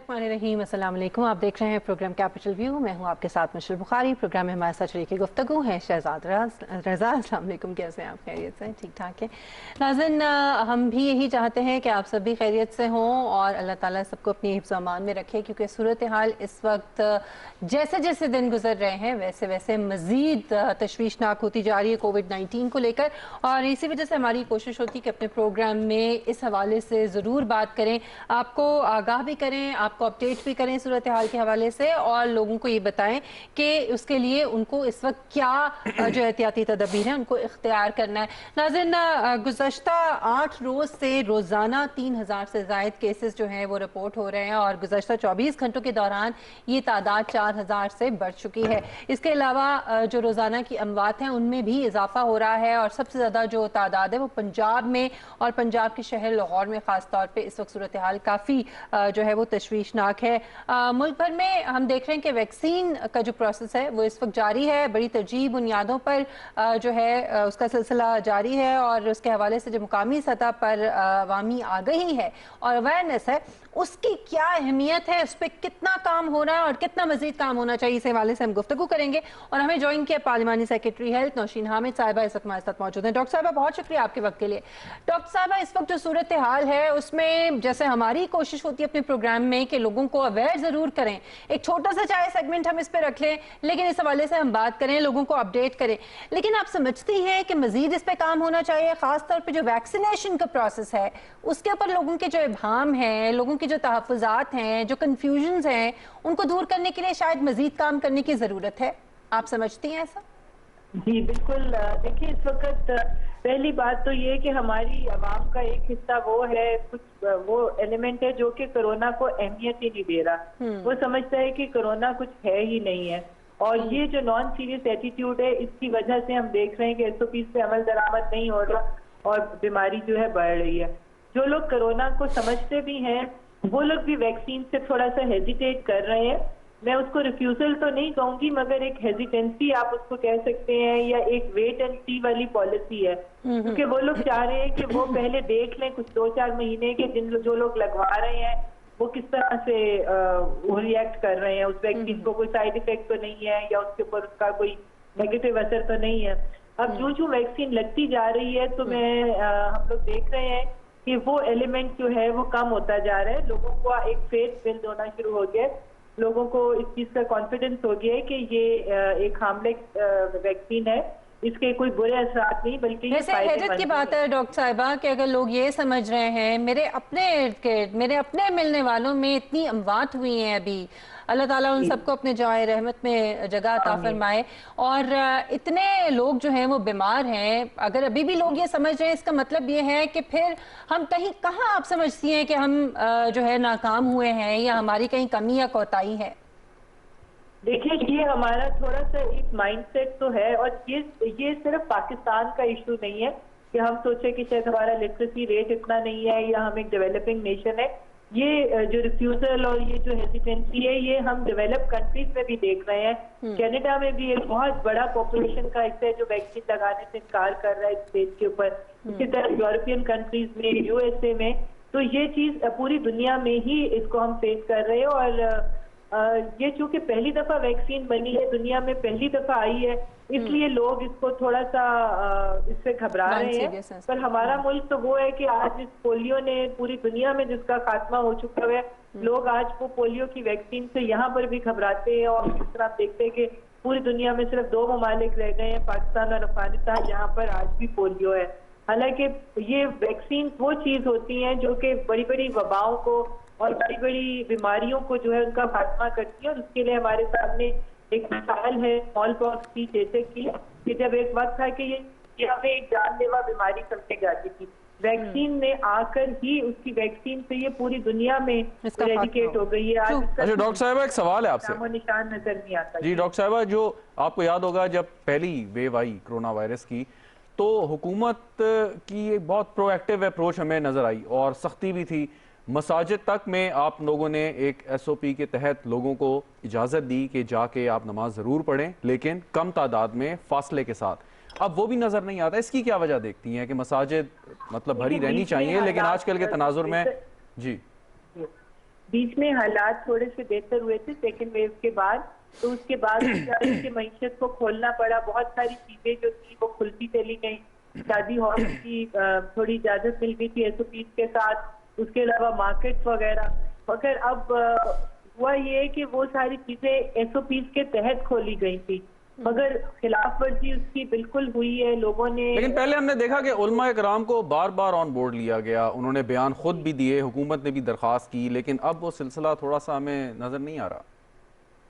बिस्मिल्लाहिर्रहमानिर्रहीम। अस्सलाम वालेकुम। आप देख रहे हैं प्रोग्राम कैपिटल व्यू। मैं हूं आपके साथ मिशेल बुखारी। प्रोग्राम में हमारे साथ शरीक गुफ्तगू हैं शहजाद रज़ा। अस्सलाम वालेकुम, कैसे हैं आप? खैरियत से? ठीक ठाक है नाज़रीन, हम भी यही चाहते हैं कि आप सब भी खैरियत से हों और अल्लाह ताला सबको अपनी हिफ्ज़ अमान में रखे, क्योंकि सूरत हाल इस वक्त जैसे जैसे दिन गुजर रहे हैं वैसे वैसे मज़ीद तशवीशनाक होती जा रही है कोविड-19 को लेकर। और इसी वजह से हमारी कोशिश होती है कि अपने प्रोग्राम में इस हवाले से ज़रूर बात करें, आपको आगाह भी करें, आपको अपडेट भी करें सूरत हाल के हवाले से, और लोगों को ये बताएं कि उसके लिए उनको इस वक्त क्या जो एहतियाती तदबीर हैं उनको इख्तियार करना है। नाज़रीन, गुज़श्ता 8 रोज़ से रोज़ाना 3000 से ज़ायद केसेस जो हैं वो रिपोर्ट हो रहे हैं और गुज़श्ता 24 घंटों के दौरान ये तादाद 4000 से बढ़ चुकी है। इसके अलावा जो रोज़ाना की अमवात हैं उनमें भी इजाफा हो रहा है और सबसे ज़्यादा जो तादाद है वो पंजाब में और पंजाब के शहर लाहौर में ख़ास तौर पर इस वक्त सूरत हाल काफ़ी जो है वो तशवीशनाक है। मुल्क भर में हम देख रहे हैं कि वैक्सीन का जो प्रोसेस है वो इस वक्त जारी है, बड़ी तरजीह बुनियादों पर जो है उसका सिलसिला जारी है और उसके हवाले से जो मुकामी सतह पर अवामी आगही है और अवेयरनेस है उसकी क्या अहमियत है, उस पर कितना काम हो रहा है और कितना मजीद काम होना चाहिए, इस हवाले से हम गुफ्तगू करेंगे। और हमें ज्वाइन किया पार्लिमानी सेक्रेटरी हेल्थ नौशीन हामिद साहिबा इस वक्त हमारे साथ मौजूद हैं। डॉक्टर साहिबा, बहुत शुक्रिया आपके वक्त के लिए। डॉक्टर साहिबा, इस वक्त जो सूरत हाल है उसमें जैसे हमारी कोशिश होती है अपने प्रोग्राम में कि लोगों को अवेयर ज़रूर करें, एक छोटा सा चाहे सेगमेंट हम इस पर रख लें, लेकिन इस हवाले से हम बात करें, लोगों को अपडेट करें। लेकिन आप समझती हैं कि मजीद इस पर काम होना चाहिए, ख़ास तौर पर जो वैक्सीनेशन का प्रोसेस है उसके ऊपर लोगों के जो इब्हाम हैं, लोगों की जो तहफ़्फ़ुज़ात हैं, जो कन्फ्यूजन्स हैं, उनको दूर करने के लिए शायद मजीद काम करने की ज़रूरत है। आप समझती हैं ऐसा? जी बिल्कुल। देखिए, इस वक्त पहली बात तो ये कि हमारी आवाम का एक हिस्सा वो है, कुछ वो एलिमेंट है जो कि कोरोना को अहमियत ही नहीं दे रहा। वो समझता है कि कोरोना कुछ है ही नहीं है, और ये जो नॉन सीरियस एटीट्यूड है इसकी वजह से हम देख रहे हैं कि एसओपीज़ पे अमल दरामद नहीं हो रहा और बीमारी जो है बढ़ रही है। जो लोग कोरोना को समझते भी हैं वो लोग भी वैक्सीन से थोड़ा सा हेजिटेट कर रहे हैं। मैं उसको रिफ्यूजल तो नहीं कहूंगी, मगर एक हेजिटेंसी आप उसको कह सकते हैं, या एक वेट एंड सी वाली पॉलिसी है, क्योंकि वो लोग चाह रहे हैं कि वो पहले देख लें कुछ 2-4 महीने के जो लोग लगवा रहे हैं वो किस तरह से रिएक्ट कर रहे हैं उस वैक्सीन को, कोई साइड इफेक्ट तो नहीं है या उसके ऊपर उसका कोई नेगेटिव असर तो नहीं है। अब जो वैक्सीन लगती जा रही है तो हम लोग देख रहे हैं कि वो एलिमेंट जो है वो कम होता जा रहा है, लोगों को एक फेथ बिल्ड होना शुरू हो गया, लोगों को इस चीज का कॉन्फिडेंस हो गया है कि ये एक हार्मलेस वैक्सीन है, इसके कोई बुरे असर नहीं बल्कि वैसे हैरत की बात है डॉक्टर साहिबा कि अगर लोग ये समझ रहे हैं, मेरे अपने इर्द गिर्द मेरे अपने मिलने वालों में इतनी अमवात हुई हैं अभी, अल्लाह ताला उन सबको अपने जाए रहमत में जगह अता फरमाए, और इतने लोग जो हैं वो बीमार हैं। अगर अभी भी लोग ये समझ रहे हैं इसका मतलब ये है कि फिर हम कहीं कहाँ आप समझती हैं कि हम जो है नाकाम हुए हैं या हमारी कहीं कमी या कोताही है? देखिए, ये हमारा थोड़ा सा एक माइंडसेट तो है, और ये सिर्फ पाकिस्तान का इशू नहीं है कि हम सोचे कि शायद हमारा लिटरेसी रेट इतना नहीं है या हम एक डेवलपिंग नेशन है। ये जो रिफ्यूजल और ये जो हेजिटेंसी है ये हम डेवलप कंट्रीज में भी देख रहे हैं। कनाडा में भी एक बहुत बड़ा पॉपुलेशन का हिस्सा है जो वैक्सीन लगाने से इनकार कर रहा है इस स्टेज के ऊपर। इसी तरह यूरोपियन कंट्रीज में, यूएसए में, तो ये चीज पूरी दुनिया में ही इसको हम फेस कर रहे हैं। और ये चूंकि पहली दफा वैक्सीन बनी है, दुनिया में पहली दफा आई है, इसलिए लोग इसको थोड़ा सा इससे घबरा रहे हैं। पर हमारा मुल्क तो वो है कि आज इस पोलियो ने पूरी दुनिया में जिसका खात्मा हो चुका है, लोग आज वो पोलियो की वैक्सीन से यहाँ पर भी घबराते हैं। और इस तरह आप देखते हैं कि पूरी दुनिया में सिर्फ 2 ममालिक रह गए हैं, पाकिस्तान और अफगानिस्तान, जहाँ पर आज भी पोलियो है। हालांकि ये वैक्सीन वो चीज होती है जो कि बड़ी बड़ी वबाओं को और बड़ी बड़ी बीमारियों को जो है उनका खात्मा करती है, और उसके लिए हमारे सामने एक मिसाल है स्मॉल पॉक्स की, जैसे कि जब एक वक्त था कि ये हमें एक जानलेवा बीमारी समझी जाती थी, वैक्सीन ने आकर ही उसकी वैक्सीन से ये पूरी दुनिया में एरेडिकेट हो गई है। आज अच्छा डॉक्टर साहिबा, एक सवाल है आपसे। नामो निशान नजर नहीं आता। जी डॉक्टर साहिबा, जो आपको याद होगा जब पहली वेव आई कोरोना वायरस की तो हुकूमत की एक बहुत प्रोएक्टिव अप्रोच हमें नजर आई और सख्ती भी थी। मसाजिद तक में आप लोगों ने एक एसओपी के तहत लोगों को इजाज़त दी कि जाके आप नमाज ज़रूर पढ़ें, लेकिन कम तादाद में फासले के साथ। अब वो भी नज़र नहीं आता, इसकी क्या वजह देखती हैं कि मसाजिद मतलब भरी रहनी चाहिए लेकिन आजकल के तनाजुर में? जी بیچ میں حالات تھوڑے سے بہتر ہوئے تھے سیکنڈ ویو کے بعد، تو اس کے بعد کی معیشت کو کھولنا پڑا، بہت ساری چیزیں جو تھی وہ کھلتی چلی گئیں، شادی ہال کی تھوڑی اجازت مل گئی تھی ایس او پیز کے ساتھ، اس کے علاوہ مارکیٹ وغیرہ، مگر اب ہوا یہ ہے کہ وہ ساری چیزیں ایس او پیز کے تحت کھولی گئی تھی، مگر خلاف ورزی اس کی بالکل ہوئی ہے، لوگوں نے. لیکن پہلے ہم نے دیکھا کہ علماء کرام کو بار بار آن بورڈ لیا گیا، انہوں نے بیان خود بھی دیے، حکومت نے بھی درخواست کی، لیکن اب وہ سلسلہ تھوڑا سا ہمیں نظر نہیں آ رہا.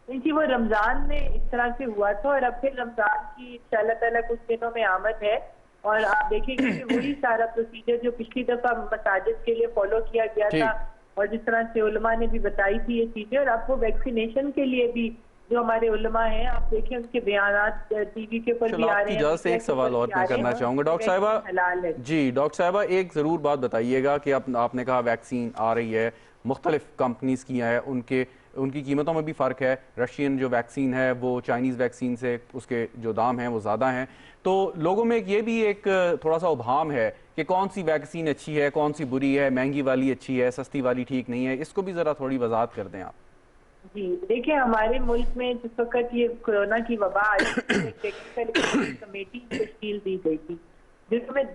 جی وہ رمضان میں اس طرح سے ہوا تھا، اور اب پھر رمضان کی انشاءاللہ تعالیٰ کچھ دنوں میں آمد ہے، اور آپ دیکھیں گے کہ وہی سارا پروسیجر جو پچھلی دفعہ مساجد کے لیے فالو کیا گیا تھا، اور جس طرح سے علماء نے بھی بتائی تھی یہ چیزیں، اور اب وہ ویکسینیشن کے لیے بھی جو ہمارے علماء ہیں، آپ دیکھیں ان کے بیانات ٹی وی کے اوپر بھی آ رہے ہیں. اجازت سے ایک سوال اور میں کرنا چاہوں گا ڈاکٹر صاحبہ. جی ڈاکٹر صاحبہ، ایک ضرور بات بتائیے گا کہ آپ نے کہا ویکسین آ رہی ہے، مختلف کمپنیز کی ہیں، ان کی قیمتوں میں بھی فرق ہے، رشین جو ویکسین ہے وہ چائنیز ویکسین سے اس کے جو دام ہیں وہ زیادہ ہیں، تو لوگوں میں یہ بھی ایک تھوڑا سا ابہام ہے کہ کون سی ویکسین اچھی ہے، کون سی بری ہے، مہنگی والی اچھی ہے، سستی والی ٹھیک نہیں ہے، اس کو بھی ذرا تھوڑی وضاحت کر دیں آپ. جی دیکھیں، ہمارے ملک میں جس وقت یہ کورونا کی وبا آئی تھی، ایک ٹیکنیکل کمیٹی تشکیل دی گئی تھی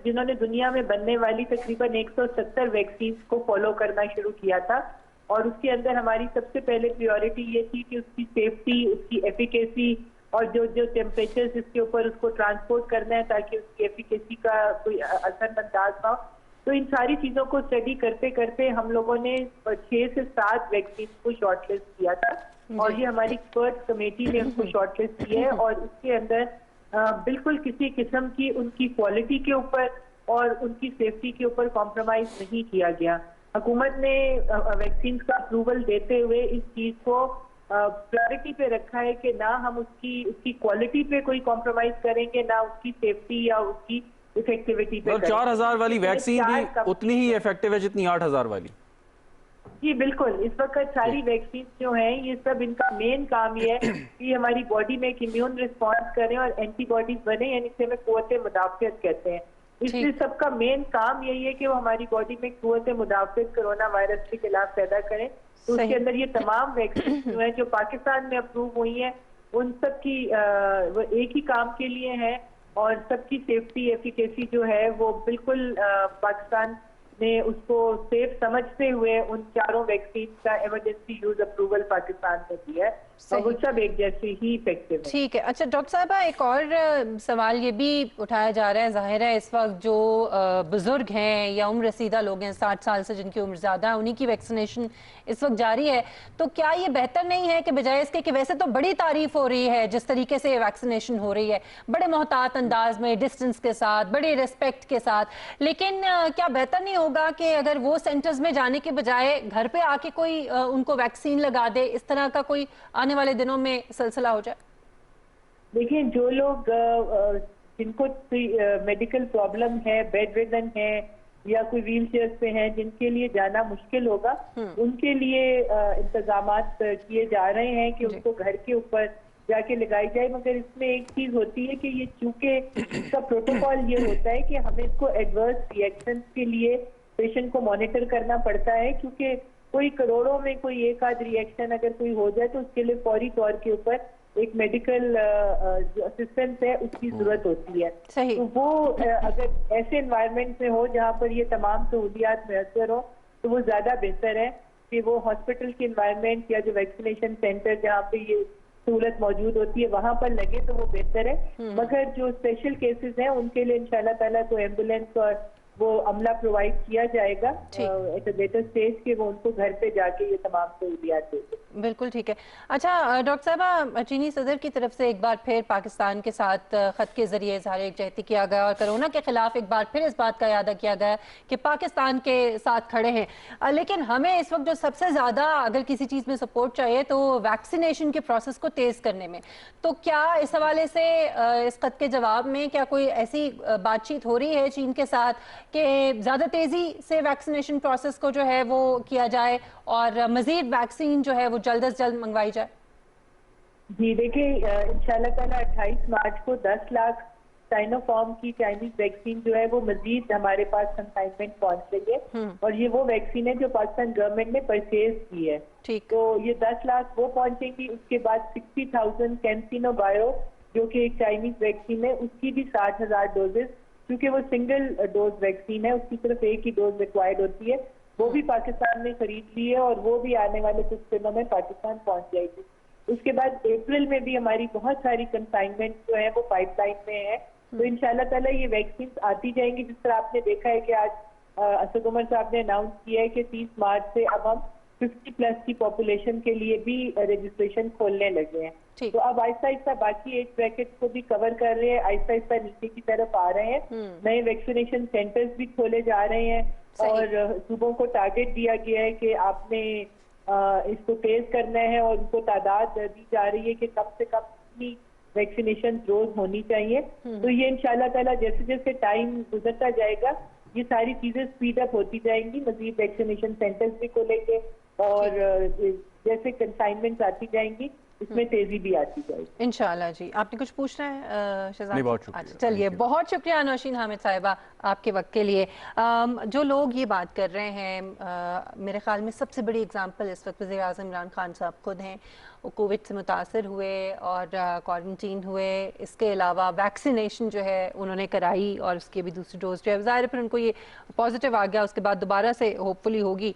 جنہوں نے دنیا میں بننے والی تقریباً 170 ویکسینز کو فالو کرنا شروع کیا تھا، اور اس کے اندر ہماری سب سے پہلے پریورٹی یہ تھی کہ اس کی سیفٹی، اس کی ایفیکیسی، اور جو ٹیمپریچر جس کے اوپر اس کو ٹرانسپورٹ کرنا ہے تاکہ اس کی ایفیکیسی کا کوئی اثر انداز نہ ہو. تو ان ساری چیزوں کو اسٹڈی کرتے کرتے ہم لوگوں نے 6 سے 7 ویکسین کو شارٹ لسٹ کیا تھا، اور یہ ہماری ایکسپرٹ کمیٹی نے اس کو شارٹ لسٹ کیا ہے، اور اس کے اندر بالکل کسی قسم کی ان کی کوالٹی کے اوپر اور ان کی سیفٹی کے اوپر کمپرومائز نہیں کیا گیا. حکومت نے ویکسینز کا اپروول دیتے ہوئے اس چیز کو پرائرٹی پہ رکھا ہے کہ نہ ہم اس کی کوالٹی پہ کوئی کمپرومائز کریں گے، نہ اس کی سیفٹی یا اس کی افیکٹیویٹی پہ. 4000 والی ویکسین بھی اتنی ہی ایفیکٹیو ہے جتنی 8000 والی. جی بالکل، اس وقت ساری ویکسین جو ہیں یہ سب ان کا مین کام یہ ہے کہ ہماری باڈی میں ایک امیون رسپانس کریں اور اینٹی باڈیز بنے، یعنی اسے ہمیں قوت مدافعت کہتے ہیں. اس لیے سب کا مین کام یہی ہے کہ وہ ہماری باڈی میں قوت مدافعت کرونا وائرس کے خلاف پیدا کریں. تو اس کے اندر یہ تمام ویکسین جو ہیں جو پاکستان میں اپروو ہوئی ہیں ان سب کی وہ ایک ہی کام کے لیے ہیں، اور سب کی سیفٹی ایفیکیسی جو ہے وہ بالکل پاکستان نے اس کو سیف سمجھتے ہوئے ان چاروں ویکسین کا ایمرجنسی یوز اپروول پاکستان نے دیا ہے، اور وہ سب ایک جیسے ہی افیکٹو ہے. ٹھیک ہے. اچھا ڈاکٹر صاحبہ، ایک اور سوال یہ بھی اٹھایا جا رہا ہے، ظاہر ہے اس وقت جو بزرگ ہیں یا عمر رسیدہ لوگ ہیں 60 سال سے جن کی عمر زیادہ ہے، انہی کی ویکسینیشن اس وقت جاری ہے، تو کیا یہ بہتر نہیں ہے کہ بجائے اس کے کہ ویسے تو بڑی تعریف ہو رہی ہے جس طریقے سے ویکسینیشن ہو رہی ہے، بڑے محتاط انداز میں، ڈسٹنس کے ساتھ، بڑے ریسپیکٹ کے ساتھ، لیکن کیا بہتر نہیں ہوگا کہ اگر وہ سینٹرز میں جانے کے بجائے گھر پہ آ کے کوئی ان کو ویکسین لگا دے، اس طرح کا کوئی آنے والے دنوں میں سلسلہ ہو جائے؟ دیکھیں، جو لوگ جن کو میڈیکل پرابلم ہے، بیڈ ریڈن ہے، یا کوئی ویل چیئر پہ ہیں جن کے لیے جانا مشکل ہوگا، ان کے لیے انتظامات کیے جا رہے ہیں کہ ان کو گھر کے اوپر جا کے لگائی جائے. مگر اس میں ایک چیز ہوتی ہے کہ یہ چونکہ اس کا پروٹوکول یہ ہوتا ہے کہ ہمیں اس کو ایڈورس ری ایکشن کے لیے پیشنٹ کو مانیٹر کرنا پڑتا ہے، کیونکہ کوئی کروڑوں میں کوئی ایک آدھ ری ایکشن اگر کوئی ہو جائے تو اس کے لیے فوری طور کے اوپر ایک میڈیکل جو اسسٹنس ہے اس کی ضرورت ہوتی ہے. تو وہ اگر ایسے انوائرمنٹ میں ہو جہاں پر یہ تمام سہولیات میسر ہو تو وہ زیادہ بہتر ہے کہ وہ ہاسپٹل کے انوائرمنٹ یا جو ویکسینیشن سینٹر جہاں پہ یہ سہولت موجود ہوتی ہے وہاں پر لگے تو وہ بہتر ہے. مگر جو اسپیشل کیسز ہیں ان کے لیے انشاءاللہ تعالیٰ تو ایمبولینس اور وہ عملہ پرووائڈ کیا جائے گا ایٹ اے لیٹر اسٹیج کہ وہ ان کو گھر پہ جا کے یہ تمام سہولیات دے دیں. بالکل ٹھیک ہے. اچھا ڈاکٹر صاحبہ، چینی صدر کی طرف سے ایک بار پھر پاکستان کے ساتھ خط کے ذریعے اظہار یکجہتی کیا گیا اور کرونا کے خلاف ایک بار پھر اس بات کا اعادہ کیا گیا کہ پاکستان کے ساتھ کھڑے ہیں. لیکن ہمیں اس وقت جو سب سے زیادہ اگر کسی چیز میں سپورٹ چاہیے تو ویکسینیشن کے پروسیس کو تیز کرنے میں. تو کیا اس حوالے سے اس خط کے جواب میں کیا کوئی ایسی بات چیت ہو رہی ہے چین کے ساتھ کہ زیادہ تیزی سے ویکسینیشن پروسیس کو جو ہے وہ کیا جائے اور مزید ویکسین جو ہے وہ جلد از جلد منگوائی جائے؟ جی دیکھیں، انشاءاللہ تعالیٰ 28 مارچ کو 10 لاکھ साइनोफार्म की चाइनीज वैक्सीन जो है वो मजीद हमारे पास कंसाइनमेंट पहुंच रही है और ये वो वैक्सीन है जो पाकिस्तान गवर्नमेंट ने परचेज की है। तो ये 10 लाख वो पहुंचेंगी, उसके बाद 60,000 कैंसिनो बायो जो कि एक चाइनीज वैक्सीन है उसकी भी 60,000 डोजेस, क्योंकि वो सिंगल डोज वैक्सीन है, उसकी सिर्फ एक ही डोज रिक्वायर्ड होती है, वो भी पाकिस्तान ने खरीद ली है और वो भी आने वाले कुछ दिनों में पाकिस्तान पहुंच जाएगी। उसके बाद अप्रैल में भी हमारी बहुत सारी कंसाइनमेंट जो है वो पाइपलाइन में है, तो इंशाल्लाह ताला ये वैक्सीन आती जाएंगी। जिस तरह आपने देखा है कि आज असद उमर साहब ने अनाउंस किया है कि 30 मार्च से अब हम 50+ की पॉपुलेशन के लिए भी रजिस्ट्रेशन खोलने लगे हैं। तो अब आहिस्ता आहिस्ता बाकी एज ब्रैकेट को भी कवर कर रहे हैं, आहिस्ता आहिस्ता नीचे की तरफ आ रहे हैं, नए वैक्सीनेशन सेंटर्स भी खोले जा रहे हैं और सूबों को टारगेट दिया गया है कि आपने इसको तेज करना है और उनको तादाद दी जा रही है कि कम से कम इतनी वैक्सीनेशन रोज होनी चाहिए। तो ये इंशाल्लाह ताला जैसे जैसे टाइम गुजरता जाएगा ये सारी चीजें स्पीड अप होती जाएंगी, मजीद वैक्सीनेशन सेंटर्स भी खोलेंगे और जैसे कंसाइनमेंट्स आती जाएंगी इसमें तेजी भी आती जाएगी इंशाल्लाह। जी आपने कुछ पूछना है शहजाद? नहीं, बहुत शुक्रिया। चलिए, बहुत शुक्रिया नौशीन हामिद साहिबा आपके वक्त के लिए। जो लोग ये बात कर रहे हैं, मेरे ख्याल में सबसे बड़ी एग्जांपल इस वक्त वज़ीर आज़म इमरान खान साहब खुद हैं, वो कोविड से मुतासर हुए और क्वारंटीन हुए, इसके अलावा वैक्सीनेशन जो है उन्होंने कराई और उसकी भी दूसरी डोज जो है ज़ाहिर पर उनको ये पॉजिटिव आ गया, उसके बाद दोबारा से होपफुली होगी।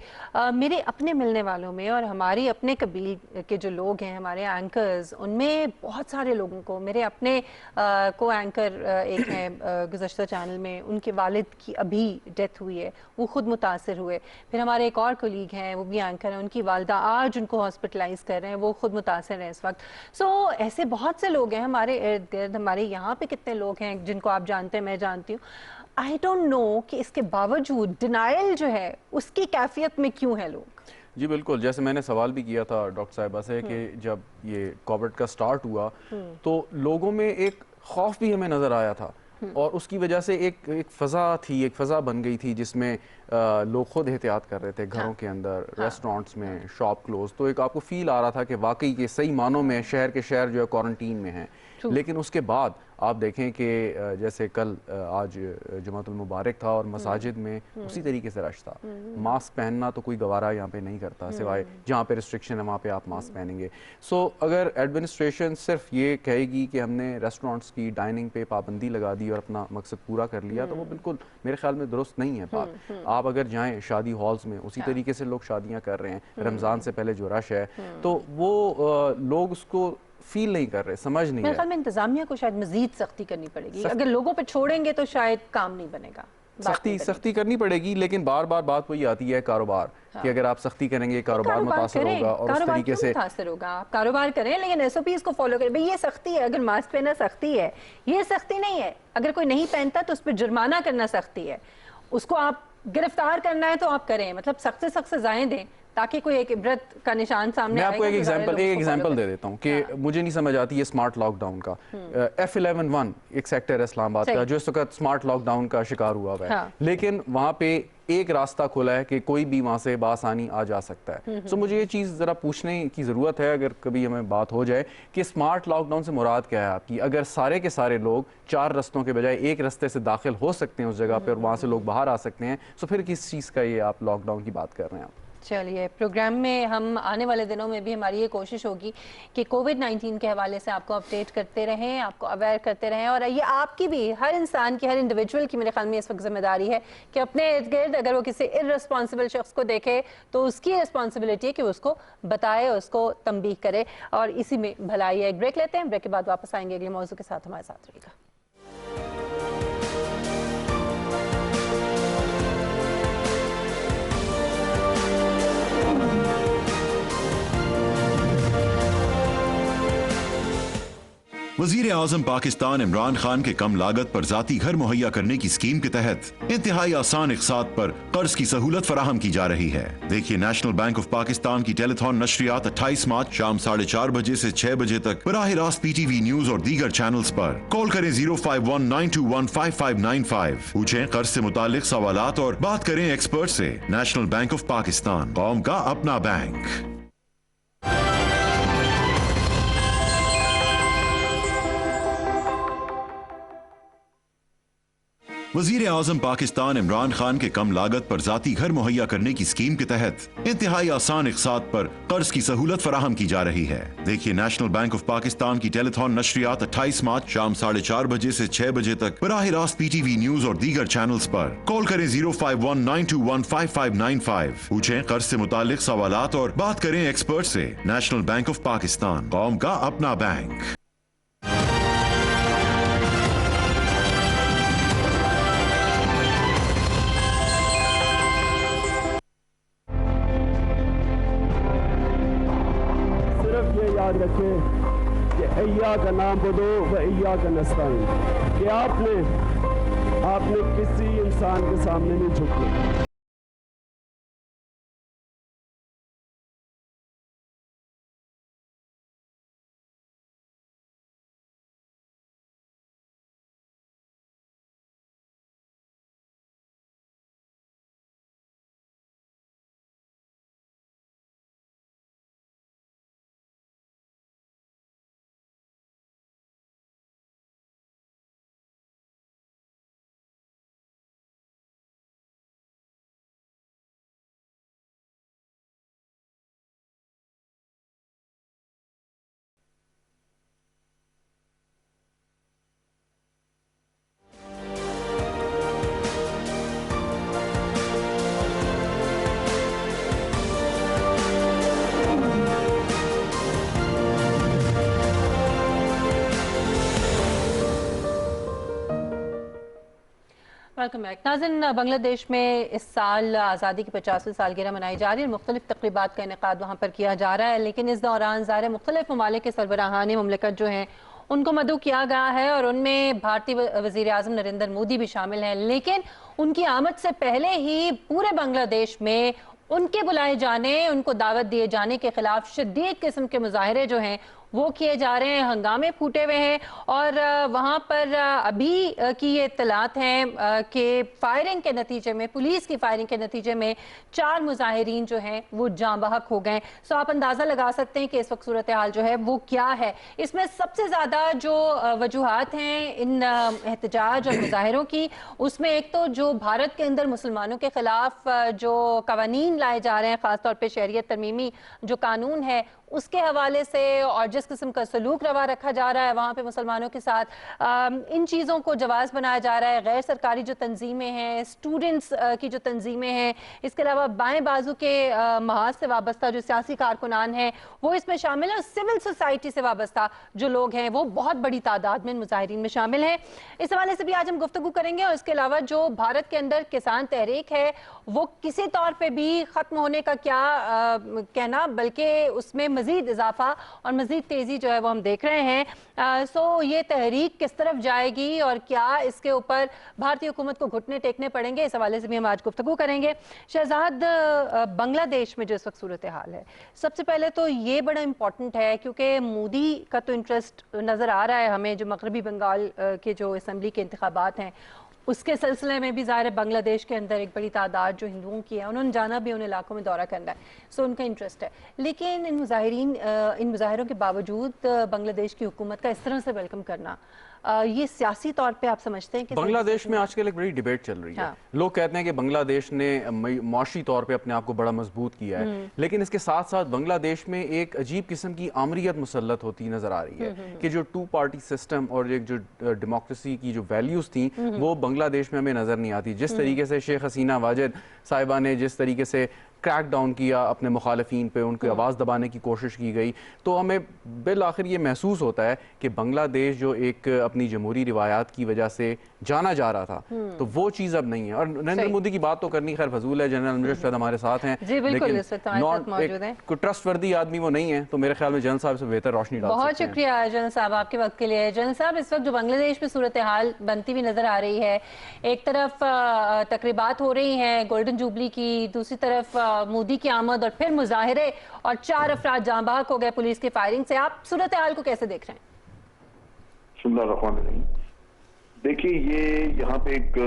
मेरे अपने मिलने वालों में और हमारी अपने कबील के जो लोग हैं, हमारे एंकर्स, उनमें बहुत सारे लोगों को, मेरे अपने को एंकर एक हैं गुज़श्ता चैनल में, उनके वालिद की अभी डेथ हुई है, वो खुद मुतासर हुए। फिर हमारे एक और कोलीग हैं, वो भी एंकर हैं, उनकी वालदा आज उनको हॉस्पिटलाइज कर रहे हैं, वो खुद मुतासर हैं इस वक्त। सो ऐसे बहुत से लोग हैं हमारे इर्द गिर्द, हमारे यहाँ पे कितने लोग हैं जिनको आप जानते हैं, मैं जानती हूँ। आई डोंट नो कि इसके बावजूद डिनायल जो है उसकी कैफियत में क्यों है लोग। जी बिल्कुल, जैसे मैंने सवाल भी किया था डॉक्टर साहिबा से कि जब ये कोविड का स्टार्ट हुआ तो लोगों में एक खौफ भी हमें नज़र आया था और उसकी वजह से एक फ़ज़ा थी, एक फ़ज़ा बन गई थी जिसमें लोग खुद एहतियात कर रहे थे घरों के अंदर, रेस्टोरेंट्स में, शॉप क्लोज। तो एक आपको फील आ रहा था कि वाकई के सही मानों में शहर के शहर जो है क्वारंटीन में हैं। लेकिन उसके बाद आप देखें कि जैसे कल आज जुमातुल मुबारक था और मसाजिद में उसी तरीके से रश था। मास्क पहनना तो कोई गवारा यहाँ पे नहीं करता, सिवाय जहाँ पे रिस्ट्रिक्शन है वहाँ पे आप मास्क पहनेंगे। सो अगर एडमिनिस्ट्रेशन सिर्फ ये कहेगी कि हमने रेस्टोरेंट्स की डाइनिंग पे पाबंदी लगा दी और अपना मकसद पूरा कर लिया, तो वो बिल्कुल मेरे ख्याल में दुरुस्त नहीं है बात। आप अगर जाएँ शादी हॉल्स में, उसी तरीके से लोग शादियाँ कर रहे हैं, रमज़ान से पहले जो रश है, तो वो लोग उसको फील नहीं कर रहे, समझ नहीं। मेरे ख्याल में इंतजामिया को शायद मजीद सख्ती करनी पड़ेगी, अगर लोगों पे छोड़ेंगे तो शायद काम नहीं बनेगा। सख्ती करनी पड़ेगी, लेकिन बार बार बात वही आती है कारोबार कि अगर आप सख्ती करेंगे कारोबार मुतासर होगा और उस तरीके से मुतासर होगा। आप कारोबार करें लेकिन एसओपीज को फॉलो करें। भाई ये सख्ती है, अगर मास्क पहनना सख्ती है, ये सख्ती नहीं है। अगर कोई नहीं पहनता तो उस पर जुर्माना करना सख्ती है, उसको आप गिरफ्तार करना है तो आप करें, मतलब सख्त से सख्त सजाएं दें ताकि कोई एक इबरत का निशान सामने आए। मैं आपको एक एग्जांपल दे देता हूँ कि मुझे नहीं समझ आती है स्मार्ट लॉकडाउन का। F11-1 एक सेक्टर है इस्लामाबाद का जो इस वक्त स्मार्ट लॉकडाउन का शिकार हुआ हुआ है, लेकिन वहाँ पे एक रास्ता खुला है कि कोई भी वहाँ से बासानी आ जा सकता है। सो मुझे ये चीज़ ज़रा पूछने की ज़रूरत है, अगर कभी हमें बात हो जाए कि स्मार्ट लॉकडाउन से मुराद क्या है आपकी। अगर सारे के सारे लोग 4 रस्तों के बजाय एक रास्ते से दाखिल हो सकते हैं उस जगह पर और वहाँ से लोग बाहर आ सकते हैं, तो फिर किस चीज़ का ये आप लॉकडाउन की बात कर रहे हैं आप? चलिए, प्रोग्राम में हम आने वाले दिनों में भी हमारी ये कोशिश होगी कि कोविड-19 के हवाले से आपको अपडेट करते रहें, आपको अवेयर करते रहें। और ये आपकी भी, हर इंसान की, हर इंडिविजुअल की मेरे ख्याल में इस वक्त जिम्मेदारी है कि अपने इर्द गिर्द अगर वो किसी इर्रेस्पॉन्सिबल शख्स को देखे तो उसकी रिस्पॉन्सिबिलिटी है कि उसको बताए, उसको तंबीह करे। और इसी में भलाई है। एक ब्रेक लेते हैं, ब्रेक के बाद वापस आएंगे अगले मौजू के साथ। हमारे साथ रहिएगा। वजीर आजम पाकिस्तान इमरान खान के कम लागत पर जाती घर मुहैया करने की स्कीम के तहत इंतहाई आसान इक़सात पर कर्ज की सहूलत फराहम की जा रही है। देखिए नेशनल बैंक ऑफ पाकिस्तान की टेलीथॉन नशरियात 28 मार्च शाम 4:30 बजे से 6 बजे तक बराह रास्त PTV न्यूज और दीगर चैनल्स पर। कॉल करें 051-921-5595। पूछें कर्ज से मुतालिक सवालात और बात करें एक्सपर्ट से। नेशनल बैंक ऑफ पाकिस्तान, कौम का अपना बैंक। वजीर आजम पाकिस्तान इमरान खान के कम लागत पर जाती घर मुहैया करने की स्कीम के तहत इंतहाई आसान इक़सात पर कर्ज की सहूलत फराहम की जा रही है। देखिए नेशनल बैंक ऑफ पाकिस्तान की टेलीथॉन नशरियात 28 मार्च शाम 4:30 बजे से 6 बजे तक बराह रास्त PTV न्यूज और दीगर चैनल्स पर। कॉल करें 051-921-5595। पूछें कर्ज से मुतालिक सवालात और बात करें एक्सपर्ट से। नेशनल बैंक ऑफ पाकिस्तान, कौम का अपना बैंक। याद रखें कि अय्या का नाम बदो व अय्या का नस्ताइन, कि आपने किसी इंसान के सामने नहीं झुकना। वेलकम बैक नाज़रीन। बांग्लादेश में इस साल आज़ादी की 50वीं सालगिरह मनाई जा रही है। मुख्तलिफ तक़रीबात का इनेकाद वहाँ पर किया जा रहा है, लेकिन इस दौरान ज़ाहिर मुख्तलिफ ममालिक के सरबराहान मुमलिकत जो हैं उनको मदऊ किया गया है और उनमें भारतीय वज़ीर आज़म नरेंद्र मोदी भी शामिल हैं। लेकिन उनकी आमद से पहले ही पूरे बांग्लादेश में उनके बुलाए जाने, उनको दावत दिए जाने के खिलाफ शदीद किस्म के मुजाहरे जो हैं वो किए जा रहे हैं, हंगामे फूटे हुए हैं। और वहाँ पर अभी की ये इत्तलात हैं कि फायरिंग के नतीजे में, पुलिस की फायरिंग के नतीजे में 4 मुजाहिरीन जो हैं वो जाँ बहक हो गए। सो आप अंदाज़ा लगा सकते हैं कि इस वक्त सूरत हाल जो है वो क्या है। इसमें सबसे ज़्यादा जो वजूहात हैं इन एहतजाज और मुजाहिरों की, उसमें एक तो जो भारत के अंदर मुसलमानों के खिलाफ जो कवानीन लाए जा रहे हैं, ख़ासतौर पर शरीयत तरमीमी जो कानून है उसके हवाले से, और जिस किस्म का सलूक रवा रखा जा रहा है वहाँ पे मुसलमानों के साथ, इन चीज़ों को जवाज़ बनाया जा रहा है। गैर सरकारी जो तंजीमें हैं, स्टूडेंट्स की जो तंजीमें हैं, इसके अलावा बाएं बाजू के महाज से वाबस्ता जो सियासी कारकुनान हैं वो इसमें शामिल हैं। सिविल सोसाइटी से वाबस्ता जो लोग हैं वो बहुत बड़ी तादाद में मुजाहिरीन में शामिल हैं। इस हवाले से भी आज हम गुफ्तगू करेंगे। और इसके अलावा जो भारत के अंदर किसान तहरीक है वो किसी तौर पर भी ख़त्म होने का क्या कहना, बल्कि उसमें मजीद इजाफा और मजीद तेजी जो है वो हम देख रहे हैं। सो ये तहरीक किस तरफ जाएगी और क्या इसके ऊपर भारतीय हुकूमत को घुटने टेकने पड़ेंगे, इस हवाले से भी हम आज गुफ्तगू करेंगे। शहजाद, बांग्लादेश में जो इस वक्त सूरत हाल है, सबसे पहले तो ये बड़ा इंपॉर्टेंट है क्योंकि मोदी का तो इंटरेस्ट नज़र आ रहा है हमें, जो मगरबी बंगाल के जो असम्बली के इंतखाबात हैं उसके सिलसिले में भी ज़ाहिर बांग्लादेश के अंदर एक बड़ी तादाद जो हिंदुओं की है, उन्होंने जाना भी, उन इलाकों में दौरा करना है, सो उनका इंटरेस्ट है। लेकिन इन मुजाहिरों के बावजूद बांग्लादेश की हुकूमत का इस तरह से वेलकम करना, ये सियासी तौर पे आप समझते हैं कि बांग्लादेश में आजकल एक बड़ी डिबेट चल रही है। हाँ। लोग कहते हैं कि बांग्लादेश ने माशी तौर पे अपने आप को बड़ा मजबूत किया है, लेकिन इसके साथ साथ बांग्लादेश में एक अजीब किस्म की आमरीत मुसल्लत होती नजर आ रही है कि जो 2 पार्टी सिस्टम और एक जो डेमोक्रेसी की जो वैल्यूज थी वो बांग्लादेश में हमें नजर नहीं आती। जिस तरीके से शेख हसीना वाजिद साहिबा ने जिस तरीके से क्रैक डाउन किया अपने मुखालफीन पे, उनकी आवाज़ दबाने की कोशिश की गई, तो हमें बिल आखिर ये महसूस होता है कि बांग्लादेश जो एक अपनी जमहूरी रिवायात की वजह से जाना जा रहा था तो वो चीज़ अब नहीं है। और नरेंद्र मोदी की बात तो करनी खैर फजूल है, जनरल अमजद शायद हमारे साथ हैं, लेकिन कोई ट्रस्टवर्दी आदमी वो नहीं है, तो मेरे ख्याल में जनरल साहब से बेहतर रोशनी डाल सकते हैं। बहुत शुक्रिया जनरल साहब आपके वक्त के लिए। जनरल साहब, इस वक्त जो बांग्लादेश में सूरत हाल बनती हुई नजर आ रही है, एक तरफ तकरीबात हो रही हैं गोल्डन जुबली की, दूसरी तरफ मोदी की आमद और फिर मुजाहिरे और 4 अफराद जाँ बहक हो गए पुलिस की फायरिंग से। आप सूरत हाल को कैसे देख रहे हैं? देखिए, ये यहाँ पे एक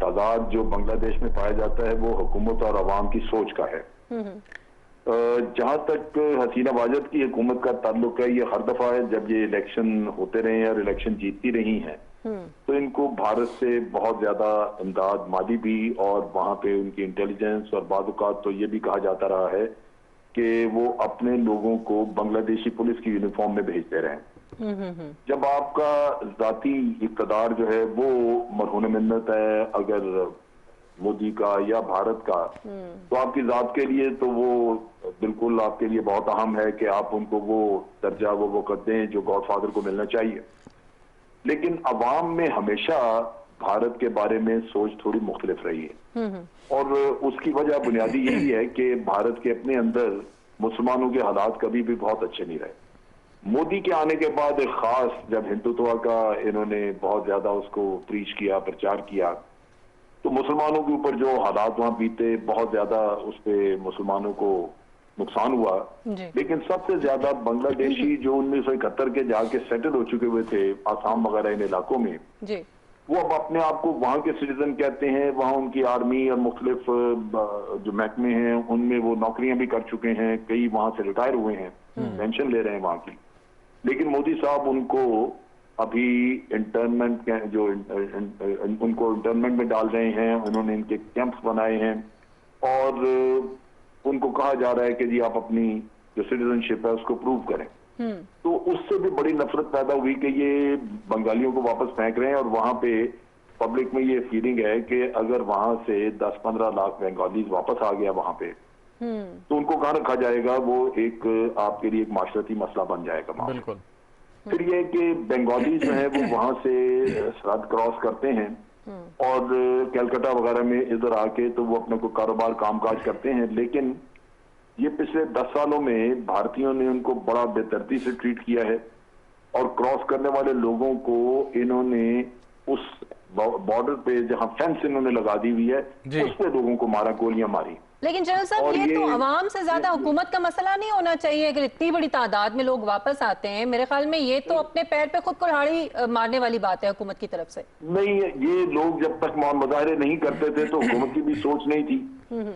तादाद जो बांग्लादेश में पाया जाता है वो हुकूमत और अवाम की सोच का है। जहाँ तक हसीना वाजिद की हुकूमत का ताल्लुक है, ये हर दफा है जब ये इलेक्शन होते रहे हैं और इलेक्शन जीतती रही हैं तो इनको भारत से बहुत ज्यादा इमदाद माली भी, और वहां पे उनकी इंटेलिजेंस, और बाद औक़ात तो ये भी कहा जाता रहा है कि वो अपने लोगों को बांग्लादेशी पुलिस की यूनिफॉर्म में भेजते रहे। जब आपका जाती इक़्तिदार जो है वो मरहून मिन्नत है अगर मोदी का या भारत का, तो आपकी जात के लिए तो वो बिल्कुल आपके लिए बहुत अहम है कि आप उनको वो दर्जा वो वक़्त दें जो गॉडफादर को मिलना चाहिए। लेकिन अवाम में हमेशा भारत के बारे में सोच थोड़ी मुख्तलिफ रही है, और उसकी वजह बुनियादी यही है कि भारत के अपने अंदर मुसलमानों के हालात कभी भी बहुत अच्छे नहीं रहे। मोदी के आने के बाद एक खास जब हिंदुत्व का इन्होंने बहुत ज्यादा उसको प्रीच किया, प्रचार किया, तो मुसलमानों के ऊपर जो हालात वहां बीते, बहुत ज्यादा उस पे मुसलमानों को नुकसान हुआ। लेकिन सबसे ज्यादा बांग्लादेशी जो 1971 के जाके सेटल हो चुके हुए थे आसाम वगैरह इन इलाकों में, वो अब अपने आप को वहां के सिटीजन कहते हैं। वहां उनकी आर्मी और मुख्तलिफ जो महकमे हैं उनमें वो नौकरियां भी कर चुके हैं, कई वहां से रिटायर हुए हैं, पेंशन ले रहे हैं वहां की। लेकिन मोदी साहब उनको अभी इंटर्नमेंट जो उनको इंटर्नमेंट में डाल रहे हैं, उन्होंने इनके कैंप्स बनाए हैं, और उनको कहा जा रहा है कि जी आप अपनी जो सिटीजनशिप है उसको प्रूव करें। तो उससे भी बड़ी नफरत पैदा हुई कि ये बंगालियों को वापस फेंक रहे हैं, और वहां पे पब्लिक में ये फीलिंग है कि अगर वहां से 10-15 लाख बंगालीज वापस आ गया वहां पे, तो उनको कहाँ रखा जाएगा, वो एक आपके लिए एक माशरती मसला बन जाएगा वहां। बिल्कुल। फिर ये कि बंगाली जो है वो वहां से सरहद क्रॉस करते हैं और कलकत्ता वगैरह में इधर आके तो वो अपने को कारोबार कामकाज करते हैं। लेकिन ये पिछले 10 सालों में भारतीयों ने उनको बड़ा बेदर्दी से ट्रीट किया है, और क्रॉस करने वाले लोगों को इन्होंने उस बॉर्डर पे जहां फेंस इन्होंने लगा दी हुई है उस पे लोगों को मारा, गोलियां मारी। लेकिन जनरल साहब ये तो आवाम से ज्यादा हुकूमत का मसला नहीं होना चाहिए। अगर इतनी बड़ी तादाद में लोग वापस आते हैं, मेरे ख्याल में ये तो अपने पैर पे खुद कुल्हाड़ी मारने वाली बात है हुकूमत की तरफ से। नहीं, ये लोग जब तक मुजाहरे नहीं करते थे तो हुकूमत की भी सोच नहीं थी।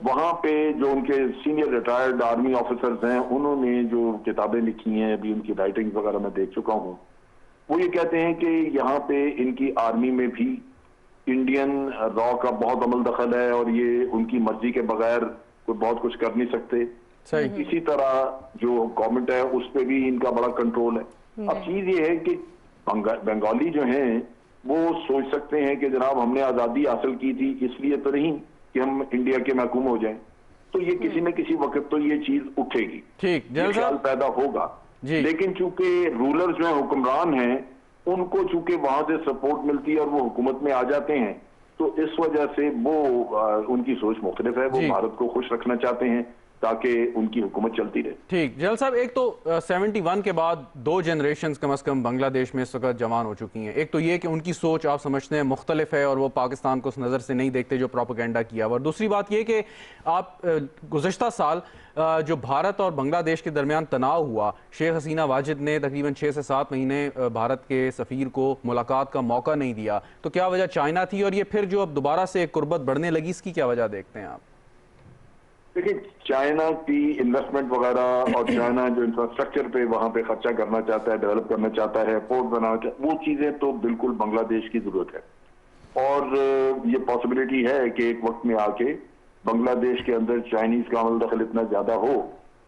वहां पे जो उनके सीनियर रिटायर्ड आर्मी ऑफिसर्स हैं उन्होंने जो किताबें लिखी हैं, अभी उनकी राइटिंग वगैरह मैं देख चुका हूँ, वो ये कहते हैं कि यहाँ पे इनकी आर्मी में भी इंडियन रॉ का बहुत अमल दखल है, और ये उनकी मर्जी के बगैर कोई बहुत कुछ कर नहीं सकते। इसी तरह जो गवर्नमेंट है उस पे भी इनका बड़ा कंट्रोल है। अब चीज ये है कि बंगाली जो हैं वो सोच सकते हैं कि जनाब हमने आजादी हासिल की थी इसलिए तो नहीं कि हम इंडिया के महकूम हो जाएं, तो ये किसी न किसी वक्त तो ये चीज उठेगी, ठीक ख्याल पैदा होगा। लेकिन चूंकि रूलर जो है हुक्मरान हैं उनको चूंकि वहां से सपोर्ट मिलती है और वो हुकूमत में आ जाते हैं, तो इस वजह से वो उनकी सोच मुख्तलिफ है। वो भारत को खुश रखना चाहते हैं ताकि उनकी हुकूमत चलती रहे। ठीक जल साहब, एक तो 71 के बाद 2 जनरेशन कम अज़ कम बांग्लादेश में इस वक्त जवान हो चुकी हैं। एक तो ये कि उनकी सोच आप समझते हैं मुख्तलिफ है और वो पाकिस्तान को उस नज़र से नहीं देखते जो प्रोपेगेंडा किया हुआ। और दूसरी बात ये कि आप गुज़श्ता साल जो भारत और बांग्लादेश के दरमियान तनाव हुआ, शेख हसीना वाजिद ने तकरीबन 6 से 7 महीने भारत के सफ़ीर को मुलाकात का मौका नहीं दिया, तो क्या वजह चाइना थी? और ये फिर जो अब दोबारा से कुर्बत बढ़ने लगी, इसकी क्या वजह देखते हैं आप? देखिए, चाइना की इन्वेस्टमेंट वगैरह और चाइना जो इंफ्रास्ट्रक्चर पे वहां पे खर्चा करना चाहता है, डेवलप करना चाहता है, पोर्ट बनाना चाहता है, वो चीजें तो बिल्कुल बांग्लादेश की जरूरत है। और ये पॉसिबिलिटी है कि एक वक्त में आके बांग्लादेश के अंदर चाइनीज का अमल दखल इतना ज्यादा हो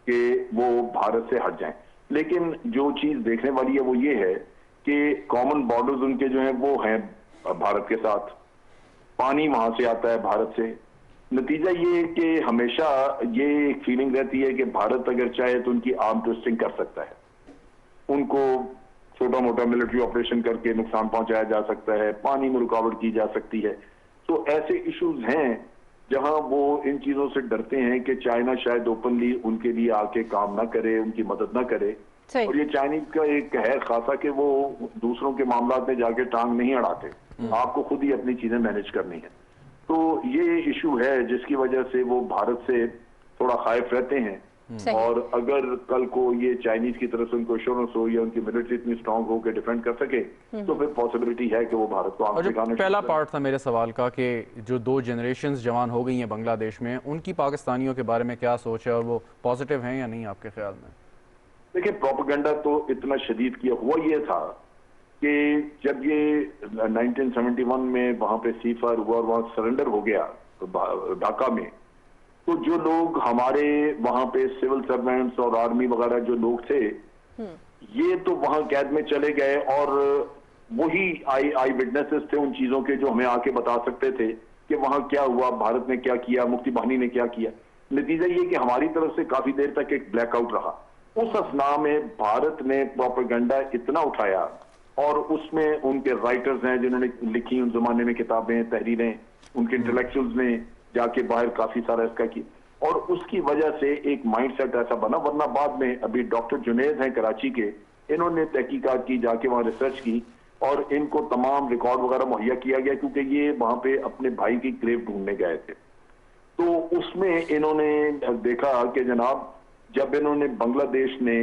कि वो भारत से हट जाएं। लेकिन जो चीज देखने वाली है वो ये है कि कॉमन बॉर्डर्स उनके जो हैं वो हैं भारत के साथ, पानी वहां से आता है भारत से। नतीजा ये कि हमेशा ये एक फीलिंग रहती है कि भारत अगर चाहे तो उनकी आर्म ट्विस्टिंग कर सकता है, उनको छोटा मोटा मिलिट्री ऑपरेशन करके नुकसान पहुंचाया जा सकता है, पानी में रुकावट की जा सकती है। तो ऐसे इश्यूज हैं जहां वो इन चीजों से डरते हैं कि चाइना शायद ओपनली उनके लिए आके काम ना करे, उनकी मदद ना करे। और ये चाइनीज का एक है खासा कि वो दूसरों के मामला में जाके टांग नहीं अड़ाते, आपको खुद ही अपनी चीजें मैनेज करनी है। तो ये इशू है जिसकी वजह से वो भारत से थोड़ा खाइफ रहते हैं। और अगर कल को ये चाइनीज की तरफ से उनको एश्योरेंस हो या उनकी मिलिट्री इतनी स्ट्रांग हो कि डिफेंड कर सके, तो फिर पॉसिबिलिटी है कि वो भारत को और जो पहला पार्ट था मेरे सवाल का कि जो 2 जनरेशंस जवान हो गई हैं बांग्लादेश में, उनकी पाकिस्तानियों के बारे में क्या सोच है और वो पॉजिटिव हैं या नहीं आपके ख्याल में? देखिए, प्रोपेगेंडा तो इतना शदीद किया हुआ ये था کہ جب یہ 1971 میں وہاں پہ سی فائر ہوا اور وہاں سرنڈر ہو گیا ڈھاکہ میں، تو جو لوگ ہمارے وہاں پہ سول سرونٹس اور آرمی وغیرہ جو لوگ تھے یہ تو وہاں قید میں چلے گئے، اور وہی آئی وٹنسز تھے ان چیزوں کے جو ہمیں آ کے بتا سکتے تھے کہ وہاں کیا ہوا، بھارت نے کیا کیا، مفتی بہانی نے کیا کیا۔ نتیجہ یہ کہ ہماری طرف سے کافی دیر تک ایک بلیک آؤٹ رہا۔ اس اثناء میں بھارت نے پروپیگنڈا اتنا اٹھایا، اور اس میں ان کے رائٹرز ہیں جنہوں نے لکھی ان زمانے میں کتابیں، تحریریں، ان کے انٹلیکچوئلز نے جا کے باہر کافی سارا اس کا کی، اور اس کی وجہ سے ایک مائنڈ سیٹ ایسا بنا۔ ورنہ بعد میں ابھی ڈاکٹر جنید ہیں کراچی کے، انہوں نے تحقیقات کی، جا کے وہاں ریسرچ کی، اور ان کو تمام ریکارڈ وغیرہ مہیا کیا گیا، کیونکہ یہ وہاں پہ اپنے بھائی کی گریو ڈھونڈنے گئے تھے۔ تو اس میں انہوں نے دیکھا کہ جناب جب انہوں نے بنگلہ دیش نے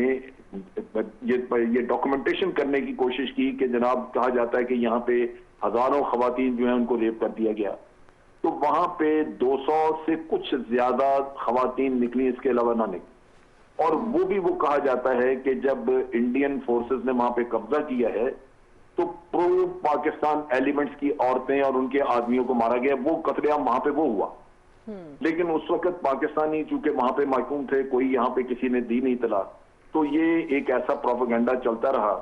یہ ڈاکومنٹیشن کرنے کی کوشش کی کہ جناب کہا جاتا ہے کہ یہاں پہ ہزاروں خواتین جو ہیں ان کو ریپ کر دیا گیا، تو وہاں پہ 200 سے کچھ زیادہ خواتین نکلی، اس کے علاوہ نہ نکلی۔ اور وہ بھی وہ کہا جاتا ہے کہ جب انڈین فورسز نے وہاں پہ قبضہ کیا ہے تو پرو پاکستان ایلیمنٹس کی عورتیں اور ان کے آدمیوں کو مارا گیا، وہ قتل عام وہاں پہ وہ ہوا۔ لیکن اس وقت پاکستانی چونکہ وہاں پہ محکوم تھے، کوئی یہاں پہ کسی نے دی نہیں اطلاع، تو یہ ایک ایسا پروپیگنڈا چلتا رہا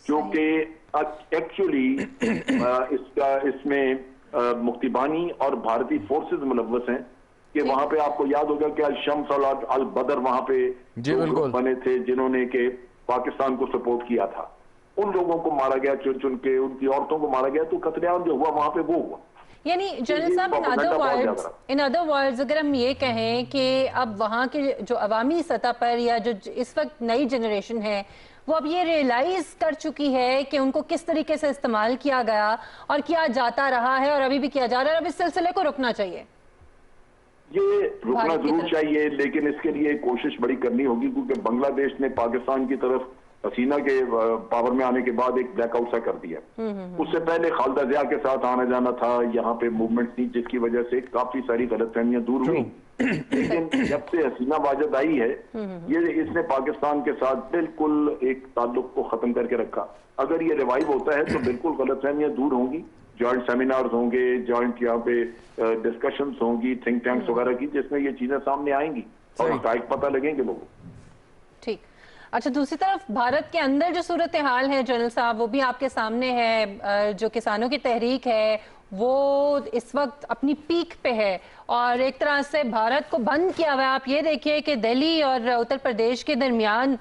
جو کہ ایکچولی اس میں مفتی بانی اور بھارتی فورسز ملوث ہیں، کہ وہاں پہ آپ کو یاد ہوگا کہ الشمس اور البدر وہاں پہ بنے تھے جنہوں نے کہ پاکستان کو سپورٹ کیا تھا، ان لوگوں کو مارا گیا چن چن کے، ان کی عورتوں کو مارا گیا، تو قتل عام جو ہوا وہاں پہ وہ ہوا۔ یعنی جنرل صاحب ان ادر ورڈز اگر ہم یہ کہیں کہ اب وہاں کے جو عوامی سطح پر یا جو اس وقت نئی جنریشن ہے وہ اب یہ ریئلائز کر چکی ہے کہ ان کو کس طریقے سے استعمال کیا گیا اور کیا جاتا رہا ہے اور ابھی بھی کیا جا رہا ہے، اب اس سلسلے کو رکنا چاہیے۔ یہ رکنا ضرور چاہیے، لیکن اس کے لیے کوشش بڑی کرنی ہوگی، کیونکہ بنگلہ دیش نے پاکستان کی طرف حسینہ کے پاور میں آنے کے بعد ایک بلیک آؤٹ سا کر دیا۔ اس سے پہلے خالدہ ضیاء کے ساتھ آنا جانا تھا، یہاں پہ موومنٹ تھی جس کی وجہ سے کافی ساری غلط فہمیاں دور ہوئی، لیکن جب سے حسینہ واجد آئی ہے اس نے پاکستان کے ساتھ بالکل ایک تعلق کو ختم کر کے رکھا۔ اگر یہ ریوائیو ہوتا ہے تو بالکل غلط فہمیاں دور ہوں گی، جوائنٹ سیمینارز ہوں گے، جوائنٹ یہاں پہ ڈسکشنز ہوں گی تھنک ٹینکس وغیرہ کی، جس میں یہ چیزیں سامنے آئیں گی اور حقائق پتہ لگیں گے لوگوں کو۔ ٹھیک، اچھا دوسری طرف بھارت کے اندر جو صورتحال ہے جنرل صاحب وہ بھی آپ کے سامنے ہے، جو کسانوں کی تحریک ہے وہ اس وقت اپنی پیک پہ ہے اور ایک طرح سے بھارت کو بند کیا ہوا ہے۔ آپ یہ دیکھیے کہ دہلی اور اتر پردیش کے درمیان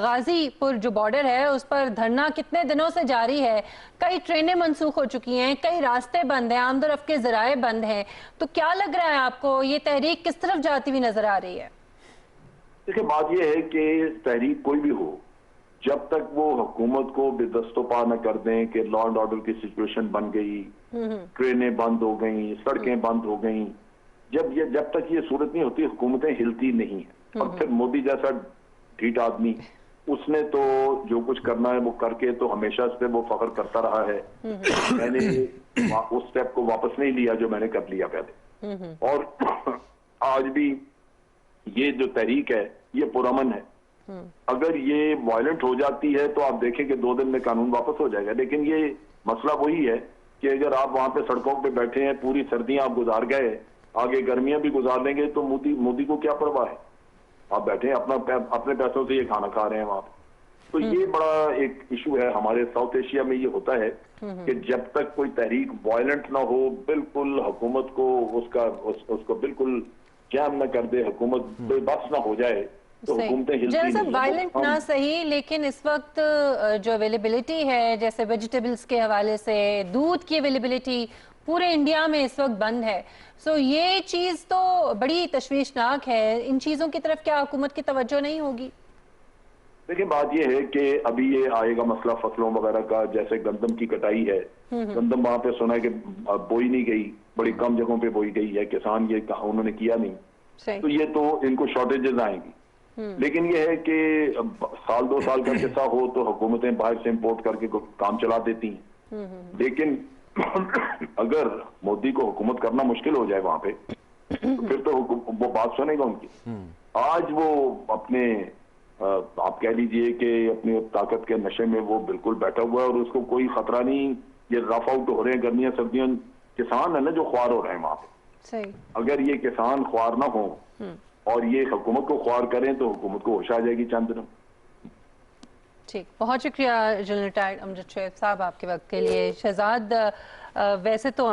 غازی پور جو بارڈر ہے اس پر دھرنا کتنے دنوں سے جاری ہے، کئی ٹرینیں منسوخ ہو چکی ہیں، کئی راستے بند ہیں، آمد و رفت کے ذرائع بند ہیں، تو کیا لگ رہا ہے آپ کو یہ تحریک کس طرف جاتی ہوئی نظر آ رہی ہے؟ دیکھیں بات یہ ہے کہ تحریک کوئی بھی ہو، جب تک وہ حکومت کو بے دست و پا نہ کر دیں کہ لا اینڈ آرڈر کی سچویشن بن گئی، ٹرینیں بند ہو گئیں، سڑکیں بند ہو گئیں، جب تک یہ صورت نہیں ہوتی حکومتیں ہلتی نہیں ہیں۔ اور پھر مودی جیسا ڈھیٹ آدمی، اس نے تو جو کچھ کرنا ہے وہ کر کے تو ہمیشہ اس پہ وہ فخر کرتا رہا ہے، میں نے اس سٹیپ کو واپس نہیں لیا جو میں نے کر لیا پہلے، اور آج بھی یہ جو تحریک ہے یہ پرامن ہے۔ اگر یہ وائلنٹ ہو جاتی ہے تو آپ دیکھیں کہ 2 دن میں قانون واپس ہو جائے گا، لیکن یہ مسئلہ وہی ہے کہ اگر آپ وہاں پہ سڑکوں پہ بیٹھے ہیں، پوری سردیاں آپ گزار گئے، آگے گرمیاں بھی گزار لیں گے، تو مودی کو کیا پرواہ ہے؟ آپ بیٹھے ہیں اپنے پیسوں سے یہ کھانا کھا رہے ہیں وہاں پہ۔ تو یہ بڑا ایک ایشو ہے ہمارے ساؤتھ ایشیا میں، یہ ہوتا ہے کہ جب تک کوئی تحریک وائلنٹ نہ ہو، بالکل حکومت کو اس کو بالکل جام نہ کر دے، حکومت بے بس نہ ہو جائے، تو حکومتیں ہلتی نہیں۔ جیسا وائلنٹ نہ صحیح، لیکن اس وقت جو اویلیبلٹی ہے جیسے ویجیٹیبلز کے حوالے سے، دودھ کی اویلیبلٹی پورے انڈیا میں اس وقت بند ہے، سو یہ چیز تو بڑی تشویشناک ہے۔ ان چیزوں کی طرف کیا حکومت کی توجہ نہیں ہوگی؟ دیکھیں بات یہ ہے کہ ابھی یہ آئے گا مسئلہ فصلوں وغیرہ کا، جیسے گندم کی کٹائی ہے، گندم وہاں پہ سنا ہے کہ بوئی نہیں گئی، بڑی کم جگہوں پہ بوئی گئی ہے، کسان یہ کہا انہوں نے کیا نہیں، تو یہ تو ان کو شارٹیجز آئیں گی۔ لیکن یہ ہے کہ سال 2 سال کا قصہ ہو تو حکومتیں باہر سے امپورٹ کر کے کام چلا دیتی ہیں، لیکن اگر مودی کو حکومت کرنا مشکل ہو جائے وہاں پہ تو پھر تو وہ بات سنے گا ان کی۔ آج وہ اپنے آپ کہہ لیجئے کہ اپنی طاقت کے نشے میں وہ بالکل بیٹھا ہوا ہے اور اس کو کوئی خطرہ نہیں. یہ رف آؤٹ ہو رہے ہیں گرمیاں سردیاں, کسان ہے نا جو خوار ہو رہے ہیں وہاں پہ. اگر یہ کسان خوار نہ ہوں اور یہ حکومت کو خوار کریں تو حکومت کو ہوش آ جائے گی چند دنوں. ٹھیک, بہت شکریہ جنرل ریٹائرڈ امجد شعیب صاحب آپ کے وقت کے لیے. شہزاد, ویسے تو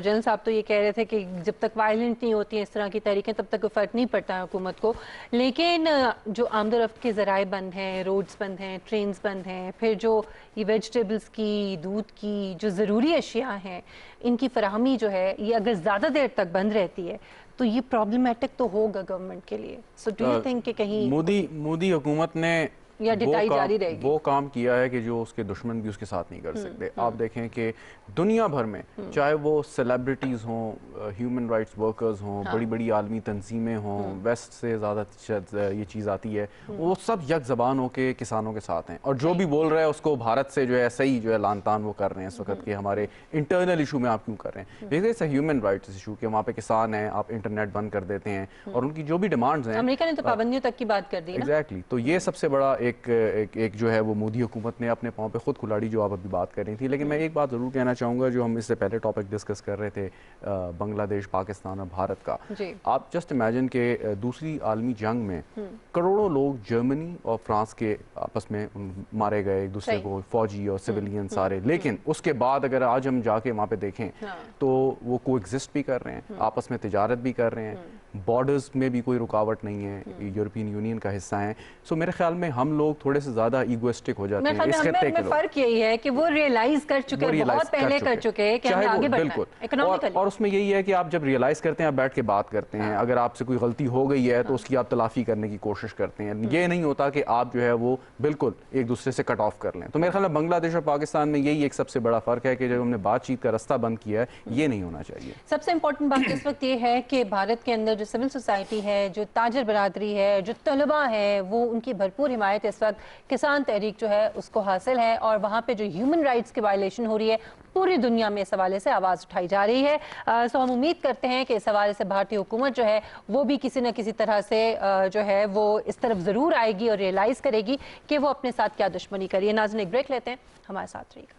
جنرل صاحب تو یہ کہہ رہے تھے کہ جب تک وائلنٹ نہیں ہوتی ہیں اس طرح کی تحریکیں تب تک کوئی فرق نہیں پڑتا ہے حکومت کو, لیکن جو آمد و رفت کے ذرائع بند ہیں, روڈز بند ہیں, ٹرینز بند ہیں, پھر جو یہ ویجیٹیبلز کی, دودھ کی جو ضروری اشیاء ہیں ان کی فراہمی جو ہے یہ اگر زیادہ دیر تک بند رہتی ہے تو یہ پرابلمیٹک تو ہوگا گورنمنٹ کے لیے. سو ڈو یو تھنک کہ کہیں مودی حکومت نے یا ڈٹائی جاری رہے گی؟ وہ کام کیا ہے کہ جو اس کے دشمن بھی اس کے ساتھ نہیں کر سکتے. آپ دیکھیں کہ دنیا بھر میں چاہے وہ سیلیبریٹیز ہوں, ہیومن رائٹس ورکرز ہوں, بڑی بڑی عالمی تنظیمیں ہوں, ویسٹ سے زیادہ یہ چیز آتی ہے, وہ سب یک زبان ہو کے کسانوں کے ساتھ ہیں. اور جو بھی بول رہے ہیں اس کو بھارت سے جو ہے صحیح جو ہے لان تان وہ کر رہے ہیں اس وقت کہ ہمارے انٹرنل ایشو میں آپ کیوں کر رہے ہیں. دیکھیں ہیومن رائٹس ایشو کہ وہاں پہ کسان ہیں, آپ انٹرنیٹ بند کر دیتے ہیں اور ان کی جو بھی ڈیمانڈز ہیں, امریکہ نے تو پابندیوں تک کی بات کر دی نا. ایگزیکٹلی, تو یہ سب سے بڑا ایک جو ہے وہ مودی حکومت نے اپنے پاؤں پہ خود کھلاڑی جو آپ ابھی بات کر رہی تھی. لیکن میں ایک بات ضرور کہنا چاہوں گا جو ہم اس سے پہلے ٹاپک ڈسکس کر رہے تھے بنگلہ دیش, پاکستان اور بھارت کا. آپ جسٹ امیجن کہ دوسری عالمی جنگ میں کروڑوں لوگ جرمنی اور فرانس کے آپس میں مارے گئے, ایک دوسرے کو, فوجی اور سویلین سارے. لیکن اس کے بعد اگر آج ہم جا کے وہاں پہ دیکھیں تو وہ کو ایگزسٹ بھی کر رہے ہیں, آپس میں تجارت بھی کر رہے ہیں, بارڈرز میں بھی کوئی رکاوٹ نہیں ہے, یورپین یونین کا حصہ ہیں. سو میرے خیال میں ہم لوگ تھوڑے سے زیادہ ایگوسٹک ہو جاتے ہیں اس خطے کے لوگ. فرق یہی ہے کہ وہ ریئلائز کر چکے ہیں, بہت پہلے کر چکے ہیں کہ ہمیں آگے بڑھنا ہے اکنامکلی. اور اس میں یہی ہے کہ آپ جب ریئلائز کرتے ہیں آپ بیٹھ کے بات کرتے ہیں, اگر آپ سے کوئی غلطی ہو گئی ہے تو اس کی آپ تلافی کرنے کی کوشش کرتے ہیں. یہ نہیں ہوتا کہ آپ جو ہے وہ بالکل ایک دوسرے سے کٹ آف کر لیں. تو میرے خیال میں بنگلہ دیش اور پاکستان میں یہی ایک سب سے بڑا فرق ہے کہ جب ہم نے بات چیت کا رستہ بند کیا ہے, یہ نہیں ہونا چاہیے. سب سے امپورٹنٹ بات اس وقت یہ ہے کہ بھارت کے اندر جو سول سوسائٹی ہے, جو تاجر برادری ہے, جو طلباء ہے, وہ ان کی بھرپور حمایت اس وقت کسان تحریک جو ہے اس کو حاصل ہے. اور وہاں پہ جو ہیومن رائٹس کی وائلیشن ہو رہی ہے پوری دنیا میں اس حوالے سے آواز اٹھائی جا رہی ہے. سو ہم امید کرتے ہیں کہ اس حوالے سے بھارتی حکومت جو ہے وہ بھی کسی نہ کسی طرح سے جو ہے وہ اس طرف ضرور آئے گی اور ریئلائز کرے گی کہ وہ اپنے ساتھ کیا دشمنی کری ہے. ناظرین ایک بریک لیتے ہیں, ہمارے ساتھ رہیے گا.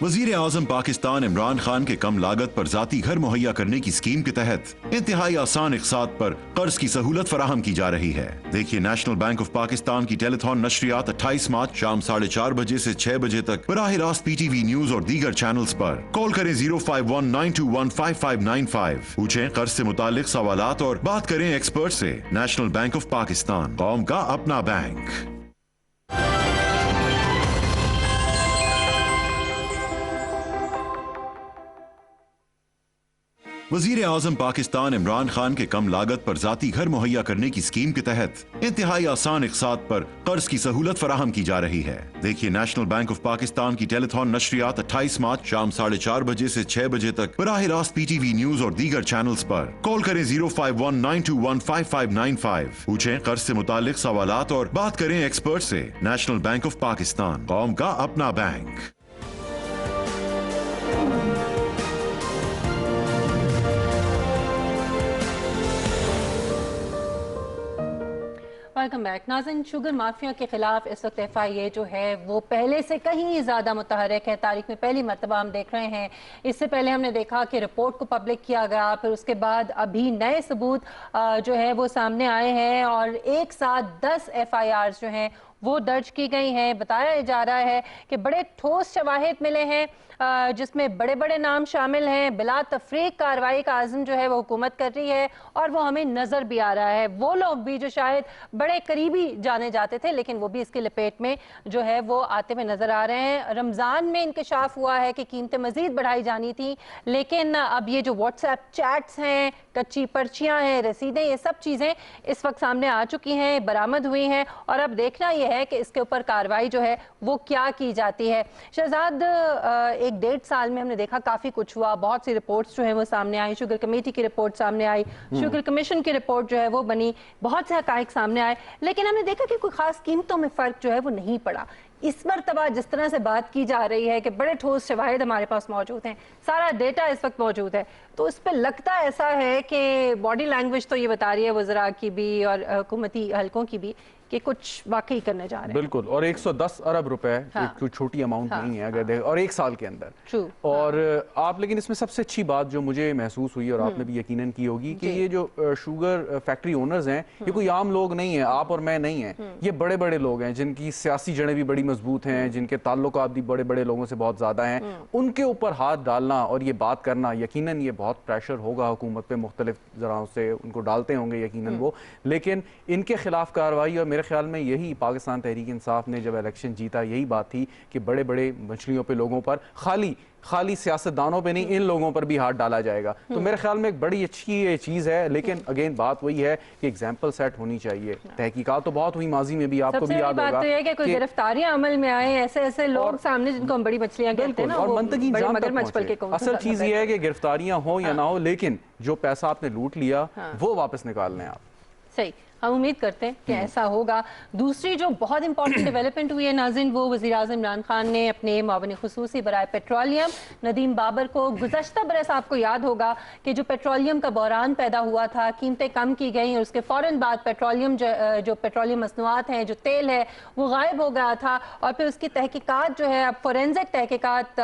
وزیر اعظم پاکستان عمران خان کے کم لاگت پر ذاتی گھر مہیا کرنے کی اسکیم کے تحت انتہائی آسان اقساط پر قرض کی سہولت فراہم کی جا رہی ہے. دیکھیے نیشنل بینک آف پاکستان کی ٹیلی تھون نشریات 28 مارچ شام 4:30 بجے سے 6 بجے تک براہ راست پی ٹی وی نیوز اور دیگر چینلز پر. کال کریں 051-921-5595. پوچھیں قرض سے متعلق سوالات اور بات کریں ایکسپرٹ سے. نیشنل بینک آف پاکستان, قوم کا اپنا بینک. وزیر اعظم پاکستان عمران خان کے کم لاگت پر ذاتی گھر مہیا کرنے کی اسکیم کے تحت انتہائی آسان اقساط پر قرض کی سہولت فراہم کی جا رہی ہے. دیکھیے نیشنل بینک آف پاکستان کی ٹیلی تھون نشریات 28 مارچ شام 4:30 بجے سے 6 بجے تک براہ راست پی ٹی وی نیوز اور دیگر چینلز پر. کال کریں 051-921-5595. پوچھیں قرض سے متعلق سوالات اور بات کریں ایکسپرٹ سے. نیشنل بینک آف پاکستان, قوم کا اپنا بینک. Welcome back. ناظرین, شوگر مافیا کے خلاف اس وقت ایف آئی اے جو ہے وہ پہلے سے کہیں زیادہ متحرک ہے. تاریخ میں پہلی مرتبہ ہم دیکھ رہے ہیں. اس سے پہلے ہم نے دیکھا کہ رپورٹ کو پبلک کیا گیا, پھر اس کے بعد ابھی نئے ثبوت جو ہے وہ سامنے آئے ہیں اور ایک ساتھ 10 ایف آئی آرز جو ہیں وہ درج کی گئی ہیں. بتایا جا رہا ہے کہ بڑے ٹھوس شواہد ملے ہیں جس میں بڑے بڑے نام شامل ہیں. بلا تفریق کارروائی کا عزم جو ہے وہ حکومت کر رہی ہے اور وہ ہمیں نظر بھی آ رہا ہے. وہ لوگ بھی جو شاید بڑے قریبی جانے جاتے تھے لیکن وہ بھی اس کی لپیٹ میں جو ہے وہ آتے ہوئے نظر آ رہے ہیں. رمضان میں انکشاف ہوا ہے کہ قیمتیں مزید بڑھائی جانی تھیں, لیکن اب یہ جو واٹس ایپ چیٹس ہیں, کچی پرچیاں ہیں, رسیدیں, یہ سب چیزیں اس وقت سامنے آ چکی ہیں, برآمد ہوئی ہیں. اور اب دیکھنا یہ یہ ہے کہ اس کے اوپر کارروائی جو ہے وہ کیا کی جاتی ہے. شہزاد، 1-1.5 سال میں ہم نے دیکھا کافی کچھ ہوا، بہت سی رپورٹس جو ہیں وہ سامنے آئی، شوگر کمیٹی کی رپورٹ سامنے آئی، شوگر کمیشن کی رپورٹ جو ہے وہ بنی، بہت سے حقائق سامنے آئے، لیکن ہم نے دیکھا کہ کوئی خاص قیمتوں میں فرق جو ہے وہ نہیں پڑا. اس مرتبہ جس طرح سے بات کی جا رہی ہے کہ بڑے ٹھوس شواہد ہمارے پاس موجود ہیں، سارا ڈیٹا اس وقت موجود ہے، تو اس پہ لگتا ایسا ہے کہ باڈی لینگویج تو یہ بتا رہی ہے وزراء کی بھی اور حکومتی حلقوں کی بھی کہ کچھ واقعی کرنے جا رہے ہیں. بالکل، اور 110 ارب روپے کوئی چھوٹی اماؤنٹ نہیں ہے اگر دیکھ، اور 1 سال کے اندر. اور آپ، لیکن اس میں سب سے اچھی بات جو مجھے محسوس ہوئی اور آپ نے بھی یقیناً کی ہوگی کہ یہ جو شوگر فیکٹری اونرز ہیں یہ کوئی عام لوگ نہیں ہیں، آپ اور میں نہیں ہیں، یہ بڑے بڑے لوگ ہیں جن کی سیاسی جڑیں بھی بڑی مضبوط ہیں، جن کے تعلقات بھی بڑے بڑے لوگوں سے بہت زیادہ ہیں. ان کے اوپر ہاتھ ڈالنا اور یہ بات کرنا، یقیناً یہ بہت پریشر ہوگا حکومت پہ، مختلف ذرائع سے ان کو ڈالتے ہوں گے یقیناً وہ، لیکن ان کے خلاف کارروائی، اور میرے خیال میں یہی پاکستان تحریک انصاف نے جب الیکشن جیتا یہی بات تھی کہ بڑے بڑے مچھلیوں پہ لوگوں پر، خالی سیاستدانوں پہ نہیں، ان لوگوں پر بھی ہاتھ ڈالا جائے گا. تو میرے خیال میں ایک بڑی اچھی یہ چیز ہے، لیکن اگین بات وہی ہے کہ ایگزامپل سیٹ ہونی چاہیے. تحقیقات تو بہت ہوئی ماضی میں بھی، آپ کو بھی یاد ہوگا. سب سے بڑی بات تو یہ ہے کہ کوئی گرفتاریاں عمل میں آئے، ایسے لوگ سامنے جن کو ہم بڑی مچھلیاں کہتے ہیں نا، اور منطقی انجام تک پہنچے. اصل چیز یہ ہے کہ گرفتاریاں ہوں یا نہ ہو، لیکن جو پیسہ آپ نے لوٹ لیا وہ واپس نکال لیں آپ. صحیح، ہم امید کرتے ہیں کہ ایسا ہوگا. دوسری جو بہت امپورٹنٹ ڈیولپمنٹ ہوئی ہے ناظرین، وہ وزیراعظم عمران خان نے اپنے معاون خصوصی برائے پیٹرولیم ندیم بابر کو گزشتہ برس، آپ کو یاد ہوگا کہ جو پیٹرولیم کا بحران پیدا ہوا تھا، قیمتیں کم کی گئیں اور اس کے فوراً بعد پیٹرولیم جو پیٹرولیم مصنوعات ہیں، جو تیل ہے وہ غائب ہو گیا تھا، اور پھر اس کی تحقیقات جو ہے اب فورینزک تحقیقات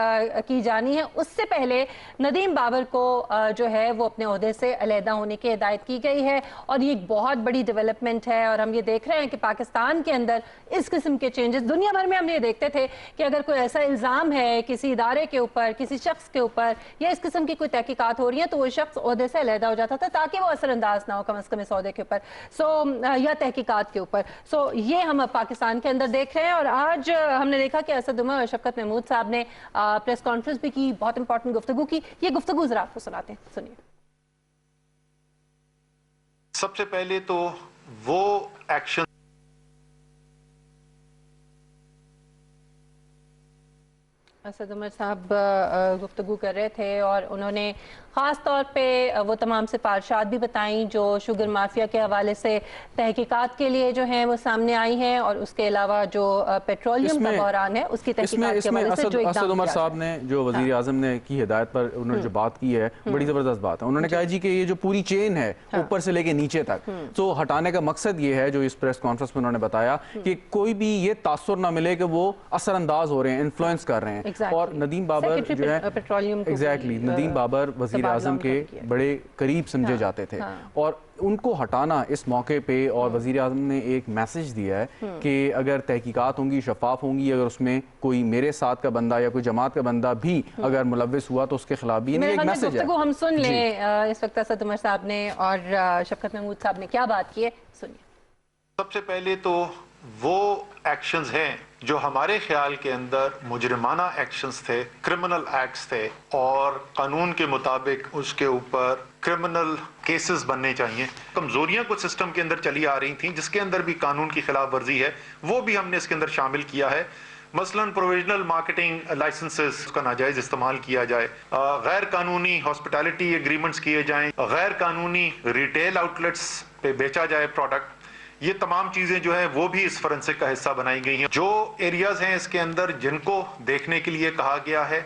کی جانی ہے. اس سے پہلے ندیم بابر کو جو ہے وہ اپنے عہدے سے علیحدہ ہونے کی ہدایت کی گئی ہے، اور یہ ایک بہت بڑی ڈیولپمنٹ ہے. اور ہم یہ دیکھ رہے ہیں کہ پاکستان کے اندر اس قسم کے چینجز، دنیا بھر میں ہم یہ دیکھتے تھے کہ اگر کوئی ایسا الزام ہے کسی ادارے کے اوپر، کسی شخص کے اوپر، یا اس قسم کی کوئی تحقیقات ہو رہی ہیں تو وہ شخص عہدے سے علیحدہ ہو جاتا تھا تاکہ وہ اثر انداز نہ ہو کم از کم اس عہدے کے اوپر یا تحقیقات کے اوپر. یہ ہم پاکستان کے اندر دیکھ رہے ہیں. اور آج ہم نے دیکھا کہ اسد عمر اور شفقت محمود صاحب نے پریس کانفرنس بھی کی، بہت امپورٹنٹ گفتگو کی. یہ گفتگو ذرا آپ کو سناتے ہیں، سنیے. سب سے پہلے تو وہ ایکشن اسد عمر صاحب گفتگو کر رہے تھے، اور انہوں نے خاص طور پہ وہ تمام سفارشات بھی بتائیں جو شوگر مافیا کے حوالے سے تحقیقات کے لیے جو ہیں وہ سامنے آئی ہیں، اور اس کے علاوہ جو پیٹرولیم کا بحران ہے اس کی تحقیقات کے حوالے سے جو اسد عمر صاحب نے، جو وزیر اعظم نے کی ہدایت پر انہوں نے جو بات کی ہے بڑی زبردست بات ہے. انہوں نے کہا جی کہ یہ جو پوری چین ہے اوپر سے لے کے نیچے تک، تو ہٹانے کا مقصد یہ ہے جو اس پریس کانفرنس میں انہوں نے بتایا کہ کوئی بھی یہ تاثر نہ ملے کہ وہ اثر انداز ہو رہے ہیں، انفلوئنس کر رہے ہیں. اور ندیم بابر جو ہے ندیم بابر وزیر اعظم کے بڑے قریب سمجھے جاتے تھے، اور ان کو ہٹانا اس موقع پہ، اور وزیر اعظم نے ایک میسج دیا ہے کہ اگر تحقیقات ہوں گی، شفاف ہوں گی، اگر اس میں کوئی میرے ساتھ کا بندہ یا کوئی جماعت کا بندہ بھی اگر ملوث ہوا تو اس کے خلاف بھی ایک میسج ہے. ہم سن لیں اس وقت اسد عمر صاحب نے اور شفقت محمود صاحب نے کیا بات کی ہے، سنیے. سب سے پہلے تو وہ ایکشنز ہیں جو ہمارے خیال کے اندر مجرمانہ ایکشنز تھے، کرمنل ایکٹس تھے، اور قانون کے مطابق اس کے اوپر کرمنل کیسز بننے چاہیے. کمزوریاں کچھ سسٹم کے اندر چلی آ رہی تھیں جس کے اندر بھی قانون کی خلاف ورزی ہے، وہ بھی ہم نے اس کے اندر شامل کیا ہے. مثلاً پروویژنل مارکیٹنگ لائسنسز کا ناجائز استعمال کیا جائے، غیر قانونی ہاسپٹیلٹی ایگریمنٹس کیے جائیں، غیر قانونی ریٹیل آؤٹلیٹس پہ بیچا جائے پروڈکٹ. یہ تمام چیزیں جو ہیں وہ بھی اس فورینسک کا حصہ بنائی گئی ہیں. جو ایریاز ہیں اس کے اندر جن کو دیکھنے کے لیے کہا گیا ہے،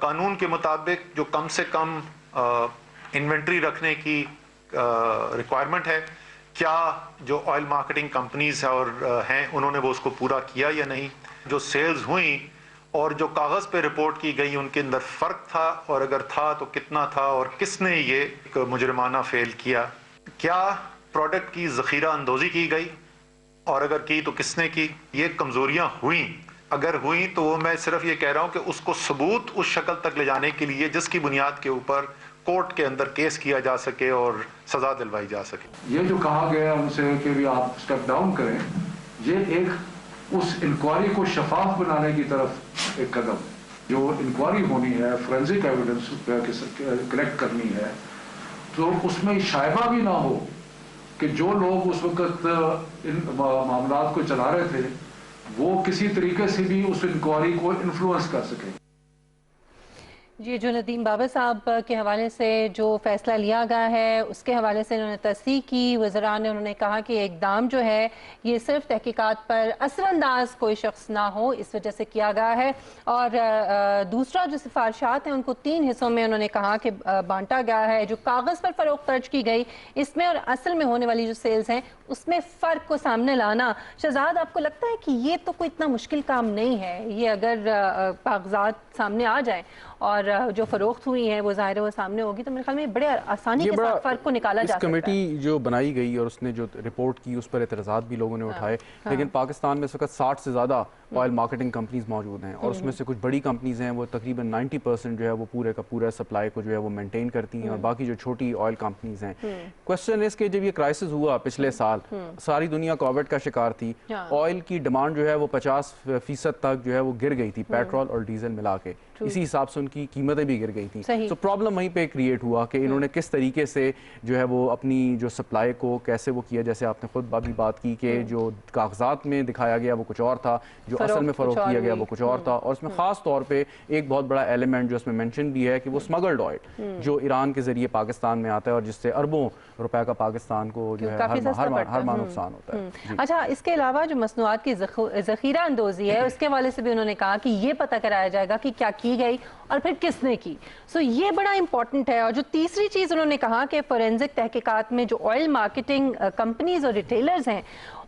قانون کے مطابق جو کم سے کم انوینٹری رکھنے کی ریکوائرمنٹ ہے، کیا جو آئل مارکیٹنگ کمپنیز اور ہیں انہوں نے وہ اس کو پورا کیا یا نہیں. جو سیلز ہوئیں اور جو کاغذ پہ رپورٹ کی گئی ان کے اندر فرق تھا، اور اگر تھا تو کتنا تھا، اور کس نے یہ مجرمانہ فیل کیا. کیا پروڈکٹ کی ذخیرہ اندوزی کی گئی، اور اگر کی تو کس نے کی. یہ کمزوریاں ہوئیں، اگر ہوئیں تو وہ میں صرف یہ کہہ رہا ہوں کہ اس کو ثبوت اس شکل تک لے جانے کے لیے جس کی بنیاد کے اوپر کورٹ کے اندر کیس کیا جا سکے اور سزا دلوائی جا سکے. یہ جو کہا گیا ان سے کہ بھی آپ سٹیپ ڈاؤن کریں، یہ ایک اس انکوائری کو شفاف بنانے کی طرف ایک قدم. جو انکوائری ہونی ہے، فورینزک ایویڈنس کلیکٹ کرنی ہے، تو اس میں شائبہ بھی نہ ہو कि जो लोग उस वक्त इन मामलात को चला रहे थे वो किसी तरीके से भी उस इंक्वायरी को इन्फ्लुएंस कर सकें। जी, जो नदीम बाबर साहब के हवाले से जो फैसला लिया गया है उसके हवाले से उन्होंने तस्दीक की। वज़रा ने उन्होंने कहा कि इक़दाम जो है ये सिर्फ तहकीकात पर असरअंदाज कोई शख्स ना हो इस वजह से किया गया है। और दूसरा जो सिफारिशात हैं उनको 3 हिस्सों में उन्होंने कहा कि बांटा गया है। जो कागज़ पर फ़रोख्त दर्ज की गई इसमें और असल में होने वाली जो सेल्स हैं उसमें फ़र्क को सामने लाना। शहजाद, आपको लगता है कि ये तो कोई इतना मुश्किल काम नहीं है? ये अगर कागजात सामने आ जाए और जो फरोख्त हुई है वो ज़ाहिर है वो सामने होगी तो मेरे ख्याल में बड़े आसानी के साथ फ़र्क को निकाला जा सकता है। कमेटी जो बनाई गई और उसने जो रिपोर्ट की उस पर एतराज़ात भी लोगों ने उठाए, लेकिन पाकिस्तान में इस वक्त 60 से ज़्यादा ऑयल मार्केटिंग कंपनीज मौजूद हैं और उसमें से कुछ बड़ी कंपनीज हैं वो तकरीबन 90% जो है वो पूरे का पूरा सप्लाई को जो है वो मेंटेन करती हैं और बाकी जो छोटी ऑयल कंपनीज हैं। क्वेश्चन इसके जब ये क्राइसिस हुआ पिछले साल, सारी दुनिया कोविड का शिकार थी, ऑयल की डिमांड जो है वो 50% तक जो है वो गिर गई थी, पेट्रोल और डीजल मिला के। इसी हिसाब से उनकी कीमतें भी गिर गई थी। तो प्रॉब्लम वहीं पे क्रिएट हुआ कि इन्होंने किस तरीके से जो है वो अपनी जो सप्लाई को कैसे वो किया, जैसे आपने खुद भी बात की कि जो कागजात में दिखाया गया वो कुछ और था, जो असल में फरोख्त किया गया वो कुछ और था। और उसमें खास तौर पे एक बहुत बड़ा एलिमेंट जो इसमें मेंशन भी है कि वो स्मगल्ड ऑयल जो ईरान के जरिए पाकिस्तान में आता है और जिससे अरबों रुपए का पाकिस्तान को जो है हर माह नुकसान होता है। अच्छा, इसके अलावा जो मसनूआत की ज़ख़ीरा अंदोज़ी है उसके हवाले से भी उन्होंने कहा कि ये पता कराया जाएगा कि क्या की गई और फिर किसने की। सो ये बड़ा इंपॉर्टेंट है। और जो तीसरी चीज़ उन्होंने कहा कि फोरेंसिक तहकीकात में जो ऑयल मार्केटिंग कंपनीज और रिटेलर्स हैं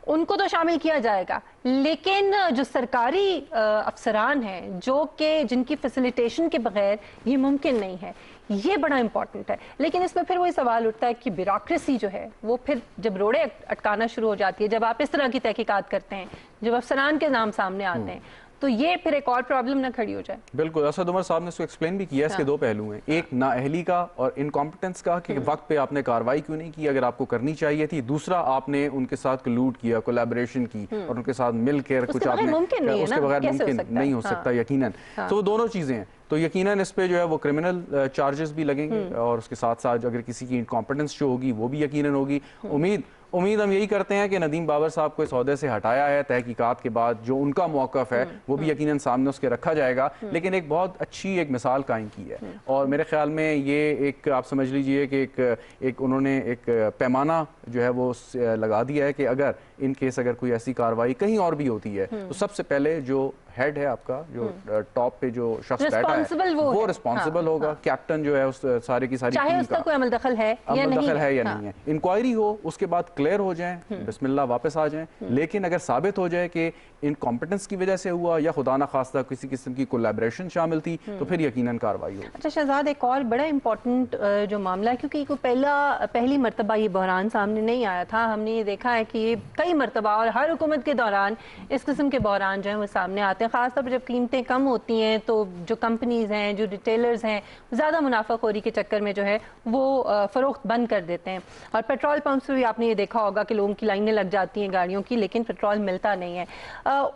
उनको तो शामिल किया जाएगा, लेकिन जो सरकारी अफसरान हैं जो कि जिनकी फैसिलिटेशन के बगैर ये मुमकिन नहीं है, ये बड़ा इंपॉर्टेंट है। लेकिन इसमें फिर वही सवाल उठता है कि ब्यूरोक्रेसी जो है वो फिर जब रोड़े अटकाना शुरू हो जाती है, जब आप इस तरह की तहकीकात करते हैं, जब अफसरान के नाम सामने आते हैं, तो ये फिर एक और प्रॉब्लम ना खड़ी हो जाए। बिल्कुल, असद उमर साहब ने इसको एक्सप्लेन भी किया। इसके दो पहलू हैं, एक नाअहली का और इनकॉम्पिटेंस का कि वक्त पे आपने कार्रवाई क्यों नहीं की अगर आपको करनी चाहिए थी। दूसरा, आपने उनके साथ कलूड किया, कोलैबोरेशन की और उनके साथ मिलकर कुछ आपने उसके बगैर मुमकिन नहीं हो सकता यकीनन। तो वो दोनों चीजें हैं। तो यकीनन इस पे जो है वो क्रिमिनल चार्जेस भी लगेंगे और उसके साथ साथ अगर किसी की इनकॉम्पिटेंस जो होगी वो भी यकीनन होगी। उम्मीद हम यही करते हैं कि नदीम बाबर साहब को इस ओहदे से हटाया है, तहकीकात के बाद जो उनका मौक़िफ़ है वो भी यकीनन सामने उसके रखा जाएगा, लेकिन एक बहुत अच्छी एक मिसाल कायम की है। और मेरे ख्याल में ये एक आप समझ लीजिए कि एक उन्होंने एक पैमाना जो है वो लगा दिया है कि अगर इन केस अगर कोई ऐसी कार्रवाई कहीं और भी होती है तो सबसे पहले जो हेड है आपका, जो टॉप पे जो शख्स बैठा है वो रिस्पॉन्सिबल होगा। कैप्टन जो है उस सारे की सारी चाहे उसका कोई अमल दखल है या नहीं है, इंक्वायरी हो, उसके बाद क्लियर हो जाए, बिस्मिल्लाह वापस आ जाए। लेकिन अगर साबित हो जाए कि इनकॉम्पिटेंस की वजह से हुआ या खुदा ना खास्ता किसी किस्म की कोलैबोरेशन शामिल थी तो फिर यकीनन कार्रवाई होगी। अच्छा शहजाद, एक और बड़ा इंपॉर्टेंट जो मामला है, क्योंकि पहली मरतबा ये बहरान सामने नहीं आया था, हमने ये देखा है कि कई मरतबा और हर हुकूमत के दौरान इस किस्म के बहरान जो है वो सामने आते हैं। खासतौर पर जब कीमतें कम होती हैं तो जो कंपनीज हैं, जो रिटेलर्स हैं, ज़्यादा मुनाफाखोरी के चक्कर में जो है वो फ़रोख्त बंद कर देते हैं। और पेट्रोल पंप्स पर भी आपने ये देखा होगा कि लोगों की लाइनें लग जाती हैं गाड़ियों की, लेकिन पेट्रोल मिलता नहीं है।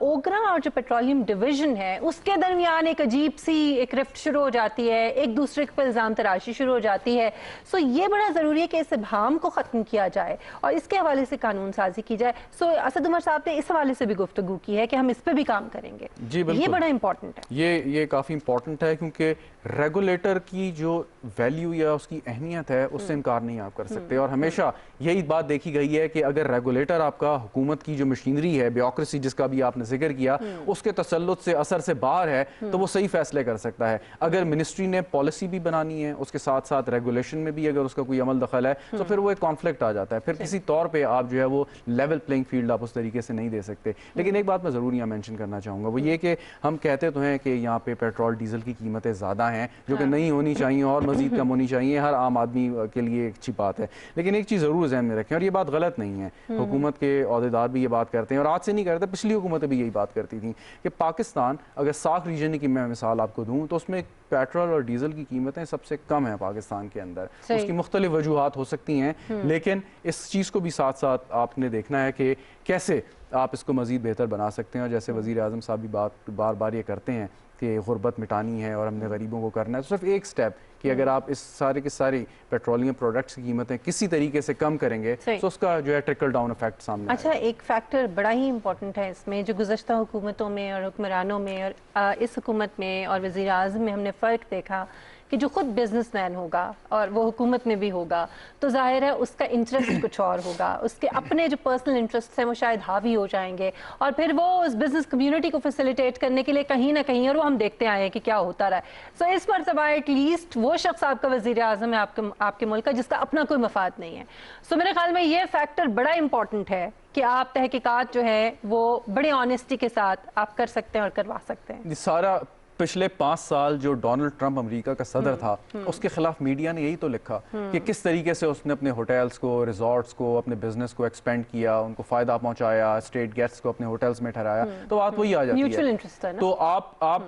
ओगरा और जो पेट्रोलियम डिवीजन है उसके दरमियान एक अजीब सी एक रिफ्ट शुरू हो जाती है, एक दूसरे पर इल्ज़ाम तराशी शुरू हो जाती है। सो ये बड़ा ज़रूरी है कि इस इबहम को ख़त्म किया जाए और इसके हवाले से कानून साजी की जाए। सो असद उमर साहब ने इस हवाले से भी गुफ्तगू की है कि हम इस पर भी काम करेंगे। जी बिल्कुल, ये बड़ा इंपॉर्टेंट है। ये काफ़ी इंपॉर्टेंट है क्योंकि रेगुलेटर की जो वैल्यू या उसकी अहमियत है उससे इनकार नहीं आप कर सकते। और हमेशा यही बात देखी गई है कि अगर रेगुलेटर आपका हुकूमत की जो मशीनरी है, ब्यूरोक्रेसी जिसका भी आपने जिक्र किया, उसके तसल्लुत से असर से बाहर है तो वो सही फैसले कर सकता है। अगर मिनिस्ट्री ने पॉलिसी भी बनानी है, उसके साथ साथ रेगुलेशन में भी अगर उसका कोई अमल दखल है तो फिर वो एक कॉन्फ्लिक्ट आ जाता है। फिर किसी तौर पर आप जो है वो लेवल प्लेइंग फील्ड आप उस तरीके से नहीं दे सकते। लेकिन एक बात मैं ज़रूर यहाँ मेंशन करना चाहूँगा, वो ये कि हम कहते तो हैं कि यहाँ पे पेट्रोल डीजल की कीमतें ज़्यादा हैं जो कि नहीं होनी चाहिए और मज़ीद कम होनी चाहिए, हर आम आदमी के लिए एक अच्छी बात है। लेकिन एक चीज़ ज़रूर ज़हन में रखें और ये बात गलत नहीं है, हुकूमत के अहदेदार भी ये बात करते हैं और आज से नहीं करते, पिछली हुकूमतें भी यही बात करती थी कि पाकिस्तान, अगर साख रीजन की मैं मिसाल आपको दूँ तो उसमें पेट्रोल और डीजल की कीमतें सबसे कम है पाकिस्तान के अंदर। उसकी मुख्तलिफ वजूहात हो सकती हैं, लेकिन इस चीज़ को भी साथ साथ आपने देखना है कि कैसे आप इसको मज़ीद बेहतर बना सकते हैं। और जैसे वज़ीर आज़म साहब भी बार बार ये करते हैं कि गुर्बत मिटानी है और हमने गरीबों को करना है, तो सिर्फ एक स्टेप कि अगर आप इस सारे के सारी पेट्रोलियम प्रोडक्ट्स की कीमतें किसी तरीके से कम करेंगे तो उसका जो है ट्रिकल डाउन इफेक्ट सामने अच्छा, एक फैक्टर बड़ा ही इंपॉर्टेंट है इसमें, जो गुज़श्ता हुकूमतों में और हुक्मरानों में और इस हुकूमत में और वज़ीर आज़म में हमने फ़र्क देखा कि जो खुद बिजनेसमैन होगा और वो हुकूमत में भी होगा तो जाहिर है उसका इंटरेस्ट कुछ और होगा, उसके अपने जो पर्सनल इंटरेस्ट हैं वो शायद हावी हो जाएंगे और फिर वो उस बिजनेस कम्युनिटी को फैसिलिटेट करने के लिए कहीं ना कहीं, और वो हम देखते आए हैं कि क्या होता रहा है। सो इस मरतबा एटलीस्ट वो शख्स आपका वज़ीर आज़म है आपके मुल्क का जिसका अपना कोई मफाद नहीं है। सो मेरे ख्याल में ये फैक्टर बड़ा इंपॉर्टेंट है कि आप तहकीकात जो है वो बड़े ऑनेस्टी के साथ आप कर सकते हैं और करवा सकते हैं। सारा पिछले 5 साल जो डोनाल्ड ट्रंप अमेरिका का सदर था उसके खिलाफ मीडिया ने यही तो लिखा कि किस तरीके से उसने अपने होटल्स को, रिजॉर्ट्स को, अपने बिजनेस को एक्सपेंड किया, उनको फायदा पहुंचाया, स्टेट गेस्ट्स को अपने होटल्स में ठहराया, तो बात वही आ जाती है। म्यूचुअल इंटरेस्ट है ना? तो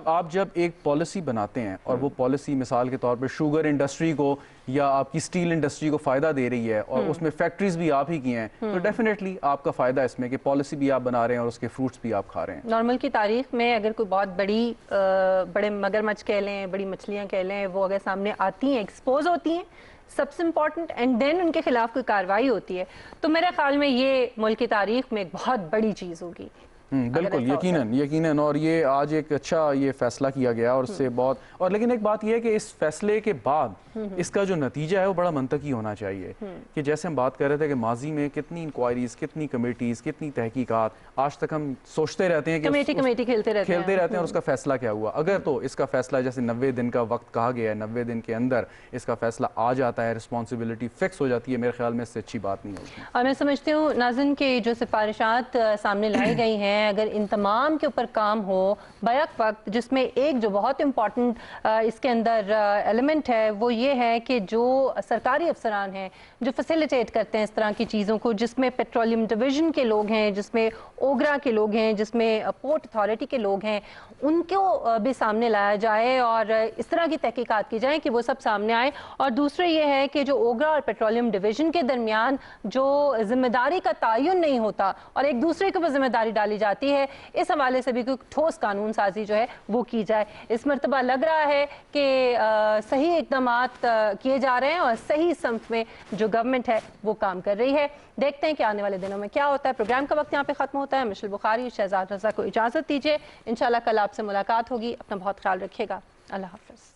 आप जब एक पॉलिसी बनाते हैं और वो पॉलिसी मिसाल के तौर पर शुगर इंडस्ट्री को या आपकी स्टील इंडस्ट्री को फायदा दे रही है और उसमें फैक्ट्रीज भी आप ही की हैं, तो डेफिनेटली आपका फायदा इसमें कि पॉलिसी भी आप बना रहे हैं और उसके फ्रूट्स भी आप खा रहे हैं। नॉर्मल की तारीख में अगर कोई बहुत बड़े मगरमच्छ कह लें, बड़ी मछलियां कह लें, वो अगर सामने आती हैं, एक्सपोज होती हैं, सबसे इम्पॉर्टेंट, एंड देन उनके खिलाफ कोई कार्रवाई होती है, तो मेरे ख्याल में ये मुल्क की तारीख में एक बहुत बड़ी चीज़ होगी। बिल्कुल, यकीनन। और ये आज एक अच्छा ये फैसला किया गया और इससे बहुत, और लेकिन एक बात ये है कि इस फैसले के बाद इसका जो नतीजा है वो बड़ा मंतकी होना चाहिए कि जैसे हम बात कर रहे थे कि माजी में कितनी इंक्वायरीज, कितनी कमेटीज, कितनी तहकीकात, आज तक हम सोचते रहते हैं कि कमेटी खेलते रहते हैं और उसका फैसला क्या हुआ। अगर तो इसका फैसला जैसे 90 दिन का वक्त कहा गया है, 90 दिन के अंदर इसका फैसला आ जाता है, रिस्पॉन्सिबिलिटी फिक्स हो जाती है, मेरे ख्याल में इससे अच्छी बात नहीं होगी। और मैं समझती हूँ नाज़रीन के जो सिफारिशात सामने लाई गई हैं, अगर इन तमाम के ऊपर काम हो बैक वक्त, जिसमें एक जो बहुत इम्पॉर्टेंट इसके अंदर एलिमेंट है वो ये है कि जो सरकारी अफसरान हैं जो फैसिलिटेट करते हैं इस तरह की चीज़ों को, जिसमें पेट्रोलियम डिवीज़न के लोग हैं, जिसमें ओगरा के लोग हैं, जिसमें पोर्ट अथॉरिटी के लोग हैं, उनको भी सामने लाया जाए और इस तरह की तहकीकात की जाए कि वो सब सामने आए। और दूसरा ये है कि जो ओगरा और पेट्रोलियम डिवीज़न के दरमियान जो जिम्मेदारी का तयन नहीं होता और एक दूसरे के ऊपर जिम्मेदारी डाली जाती है, इस हवाले से भी कोई ठोस कानून साजी जो है वो की जाए। इस मरतबा लग रहा है कि सही इक़दामात किए जा रहे हैं और सही समत में जो गवर्नमेंट है वो काम कर रही है। देखते हैं कि आने वाले दिनों में क्या होता है। प्रोग्राम का वक्त यहाँ पे ख़त्म होता है। मिशेल बुखारी, शहजाद रज़ा को इजाज़त दीजिए। इंशाल्लाह कल आपसे मुलाकात होगी। अपना बहुत ख्याल रखिएगा। अल्लाह हाफ़िज़।